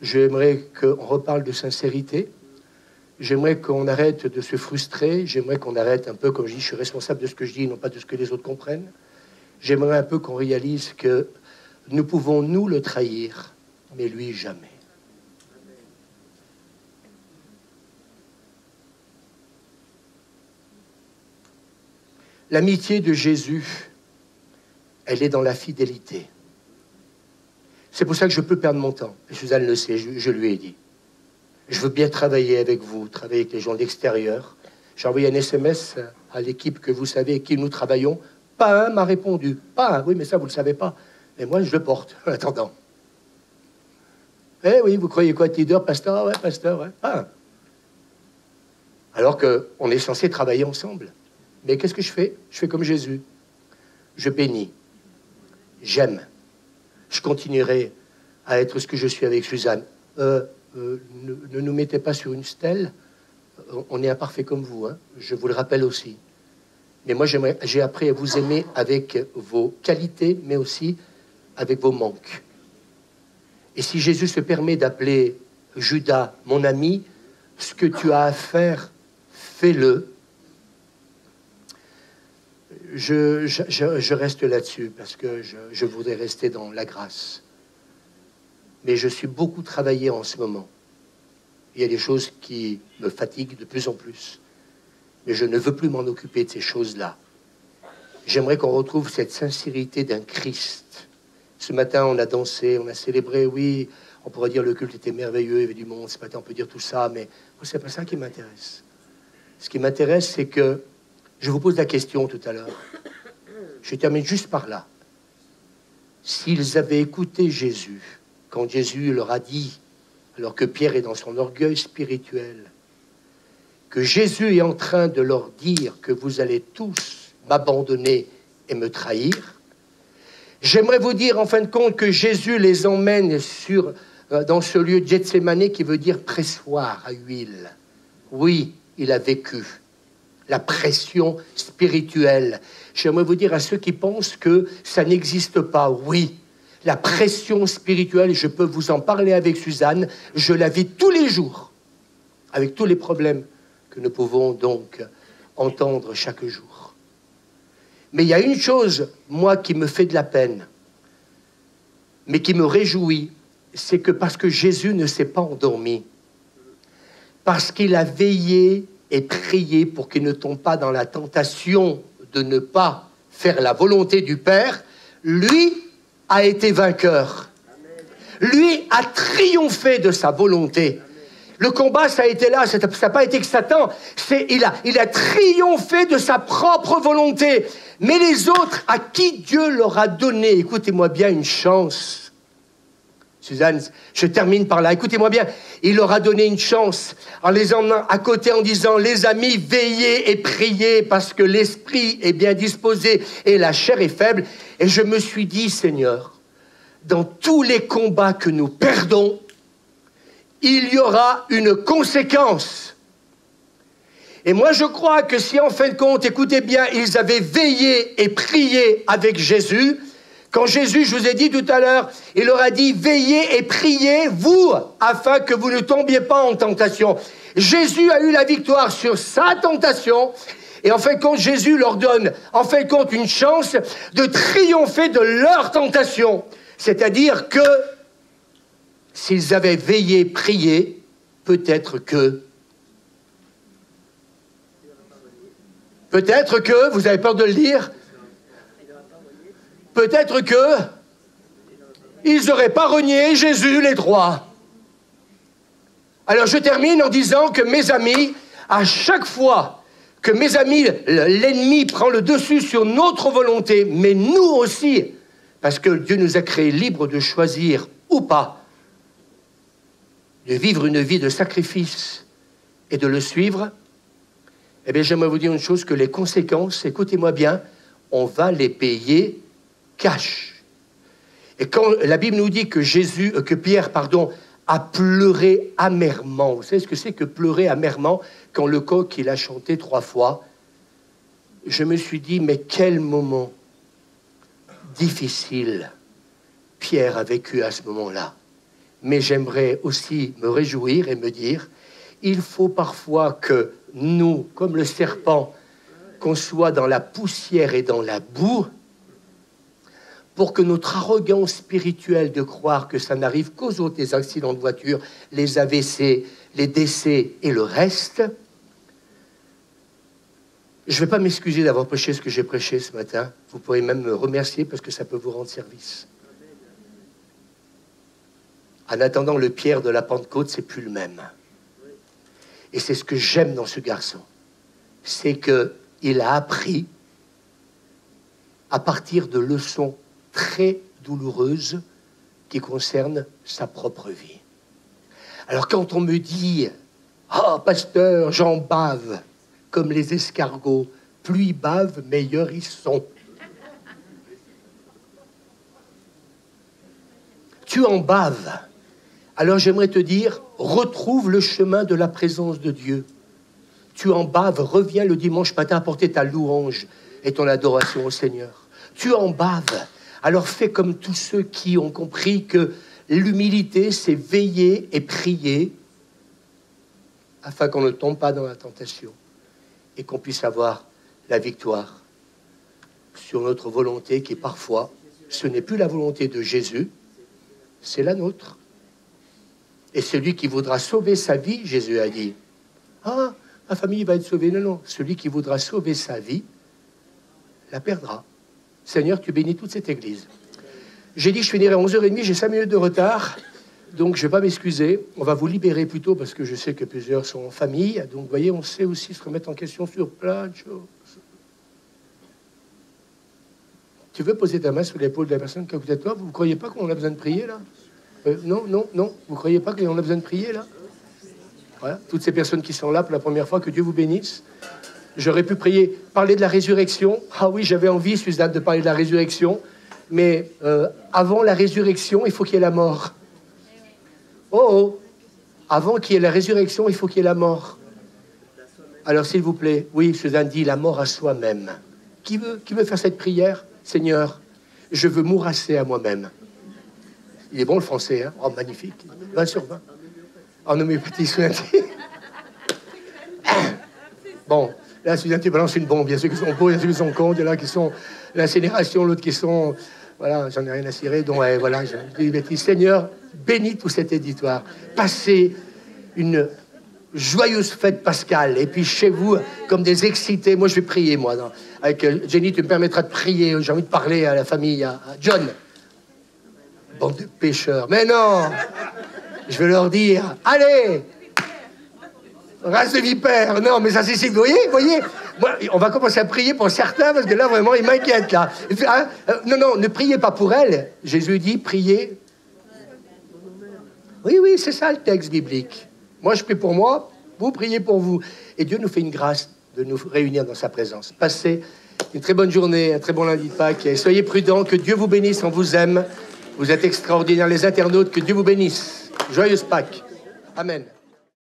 J'aimerais qu'on reparle de sincérité. J'aimerais qu'on arrête de se frustrer. J'aimerais qu'on arrête un peu, comme je dis, je suis responsable de ce que je dis, non pas de ce que les autres comprennent. J'aimerais un peu qu'on réalise que nous pouvons, nous, le trahir, mais lui, jamais. L'amitié de Jésus, elle est dans la fidélité. C'est pour ça que je peux perdre mon temps. Et Suzanne le sait, je lui ai dit. Je veux bien travailler avec vous, travailler avec les gens de l'extérieur. J'ai envoyé un SMS à l'équipe que vous savez, avec qui nous travaillons. Pas un m'a répondu. Pas un. Oui, mais ça, vous ne le savez pas. Mais moi, je le porte en attendant. Eh oui, vous croyez quoi, leader, pasteur? Ouais, pasteur, ouais. Pas un. Alors qu'on est censé travailler ensemble. Mais qu'est-ce que je fais? Je fais comme Jésus. Je bénis. J'aime. Je continuerai à être ce que je suis avec Suzanne. Ne nous mettez pas sur une stèle. On est imparfait comme vous, hein. Je vous le rappelle aussi. Mais moi, j'ai appris à vous aimer avec vos qualités, mais aussi avec vos manques. Et si Jésus se permet d'appeler Judas, mon ami, ce que tu as à faire, fais-le. je reste là-dessus parce que je voudrais rester dans la grâce. Mais je suis beaucoup travaillé en ce moment. Il y a des choses qui me fatiguent de plus en plus. Mais je ne veux plus m'en occuper de ces choses-là. J'aimerais qu'on retrouve cette sincérité d'un Christ. Ce matin, on a dansé, on a célébré, oui, on pourrait dire le culte était merveilleux, il y avait du monde, ce matin on peut dire tout ça, mais c'est pas ça qui m'intéresse. Ce qui m'intéresse, c'est que, je vous pose la question tout à l'heure, je termine juste par là. S'ils avaient écouté Jésus, quand Jésus leur a dit, alors que Pierre est dans son orgueil spirituel, que Jésus est en train de leur dire que vous allez tous m'abandonner et me trahir, j'aimerais vous dire en fin de compte que Jésus les emmène dans ce lieu de Gethsémani qui veut dire pressoir à huile. Oui, il a vécu la pression spirituelle. J'aimerais vous dire à ceux qui pensent que ça n'existe pas, oui, la pression spirituelle, je peux vous en parler avec Suzanne, je la vis tous les jours, avec tous les problèmes que nous pouvons donc entendre chaque jour. Mais il y a une chose, moi, qui me fait de la peine, mais qui me réjouit, c'est que parce que Jésus ne s'est pas endormi, parce qu'il a veillé et prié pour qu'il ne tombe pas dans la tentation de ne pas faire la volonté du Père, lui a été vainqueur. Lui a triomphé de sa volonté. Le combat, ça a été là, ça n'a pas été que Satan. Il a triomphé de sa propre volonté. Mais les autres, à qui Dieu leur a donné, écoutez-moi bien, une chance. Suzanne, je termine par là. Écoutez-moi bien, il leur a donné une chance en les emmenant à côté en disant, les amis, veillez et priez parce que l'esprit est bien disposé et la chair est faible. Et je me suis dit, Seigneur, dans tous les combats que nous perdons, il y aura une conséquence. Et moi, je crois que si, en fin de compte, écoutez bien, ils avaient veillé et prié avec Jésus, quand Jésus, je vous ai dit tout à l'heure, il leur a dit, veillez et priez, vous, afin que vous ne tombiez pas en tentation. Jésus a eu la victoire sur sa tentation, et en fin de compte, Jésus leur donne, en fin de compte, une chance de triompher de leur tentation. C'est-à-dire que, s'ils avaient veillé, prié, peut-être que, vous avez peur de le dire, peut-être que, ils n'auraient pas renié Jésus, les trois. Alors je termine en disant que mes amis, à chaque fois que mes amis, l'ennemi prend le dessus sur notre volonté, mais nous aussi, parce que Dieu nous a créés libres de choisir ou pas, de vivre une vie de sacrifice et de le suivre, eh bien, j'aimerais vous dire une chose, que les conséquences, écoutez-moi bien, on va les payer cash. Et quand la Bible nous dit que Pierre, a pleuré amèrement, vous savez ce que c'est que pleurer amèrement quand le coq, il a chanté 3 fois, je me suis dit, mais quel moment difficile Pierre a vécu à ce moment-là. Mais j'aimerais aussi me réjouir et me dire, il faut parfois que nous, comme le serpent, qu'on soit dans la poussière et dans la boue, pour que notre arrogance spirituelle de croire que ça n'arrive qu'aux autres, les accidents de voiture, les AVC, les décès et le reste. Je ne vais pas m'excuser d'avoir prêché ce que j'ai prêché ce matin. Vous pourrez même me remercier parce que ça peut vous rendre service. En attendant, le Pierre de la Pentecôte, c'est plus le même. Et c'est ce que j'aime dans ce garçon. C'est qu'il a appris à partir de leçons très douloureuses qui concernent sa propre vie. Alors quand on me dit « Oh, pasteur, j'en bave comme les escargots, plus ils bavent, meilleurs ils sont. » Tu en baves. Alors j'aimerais te dire, retrouve le chemin de la présence de Dieu. Tu en baves, reviens le dimanche matin apporter ta louange et ton adoration au Seigneur. Tu en baves. Alors fais comme tous ceux qui ont compris que l'humilité, c'est veiller et prier afin qu'on ne tombe pas dans la tentation et qu'on puisse avoir la victoire. sur notre volonté qui parfois, ce n'est plus la volonté de Jésus, c'est la nôtre. Et celui qui voudra sauver sa vie, Jésus a dit, ah, ma famille va être sauvée. Non, non, celui qui voudra sauver sa vie, la perdra. Seigneur, tu bénis toute cette église. J'ai dit que je finirai à 11h30, j'ai 5 minutes de retard, donc je ne vais pas m'excuser. On va vous libérer plus tôt parce que je sais que plusieurs sont en famille. Donc, vous voyez, on sait aussi se remettre en question sur plein de choses. Tu veux poser ta main sur l'épaule de la personne qui est à côté de toi? Vous ne croyez pas qu'on a besoin de prier, là? Non, non, non. Vous ne croyez pas qu'on a besoin de prier, là? Voilà. Toutes ces personnes qui sont là pour la première fois, que Dieu vous bénisse. J'aurais pu prier, parler de la résurrection. Ah oui, j'avais envie, Suzanne, de parler de la résurrection. Mais avant la résurrection, il faut qu'il y ait la mort. Oh, oh. Avant qu'il y ait la résurrection, il faut qu'il y ait la mort. Alors, s'il vous plaît, oui, Suzanne dit la mort à soi-même. Qui veut faire cette prière? Seigneur, je veux mourasser à moi-même. Il est bon le français, hein? Oh, magnifique. 20 sur 20. En homéopathie, Suzanne. Bon, là, Suzanne, tu balances une bombe. Il y a ceux qui sont beaux, il y a ceux qui sont cons, il y en a qui sont l'incinération, l'autre qui sont... Voilà, j'en ai rien à cirer. Donc, ouais, voilà, je dis, Seigneur, bénis tout cet éditoire. Passez une joyeuse fête pascale. Et puis, chez vous, comme des excités. Moi, je vais prier, moi. Non. Avec Jenny, tu me permettras de prier. J'ai envie de parler à la famille, à John. Bande de pécheurs. Mais non! Je vais leur dire, allez! Race de vipères. Non, mais ça, c'est... Vous voyez moi, on va commencer à prier pour certains, parce que là, vraiment, ils m'inquiètent, là. Hein? Non, non, ne priez pas pour elle. Jésus dit, priez. Oui, oui, c'est ça le texte biblique. Moi, je prie pour moi, vous priez pour vous. Et Dieu nous fait une grâce de nous réunir dans sa présence. Passez une très bonne journée, un très bon lundi de Pâques. Et soyez prudents, que Dieu vous bénisse, on vous aime. Vous êtes extraordinaires, les internautes, que Dieu vous bénisse. Joyeuse Pâques. Amen.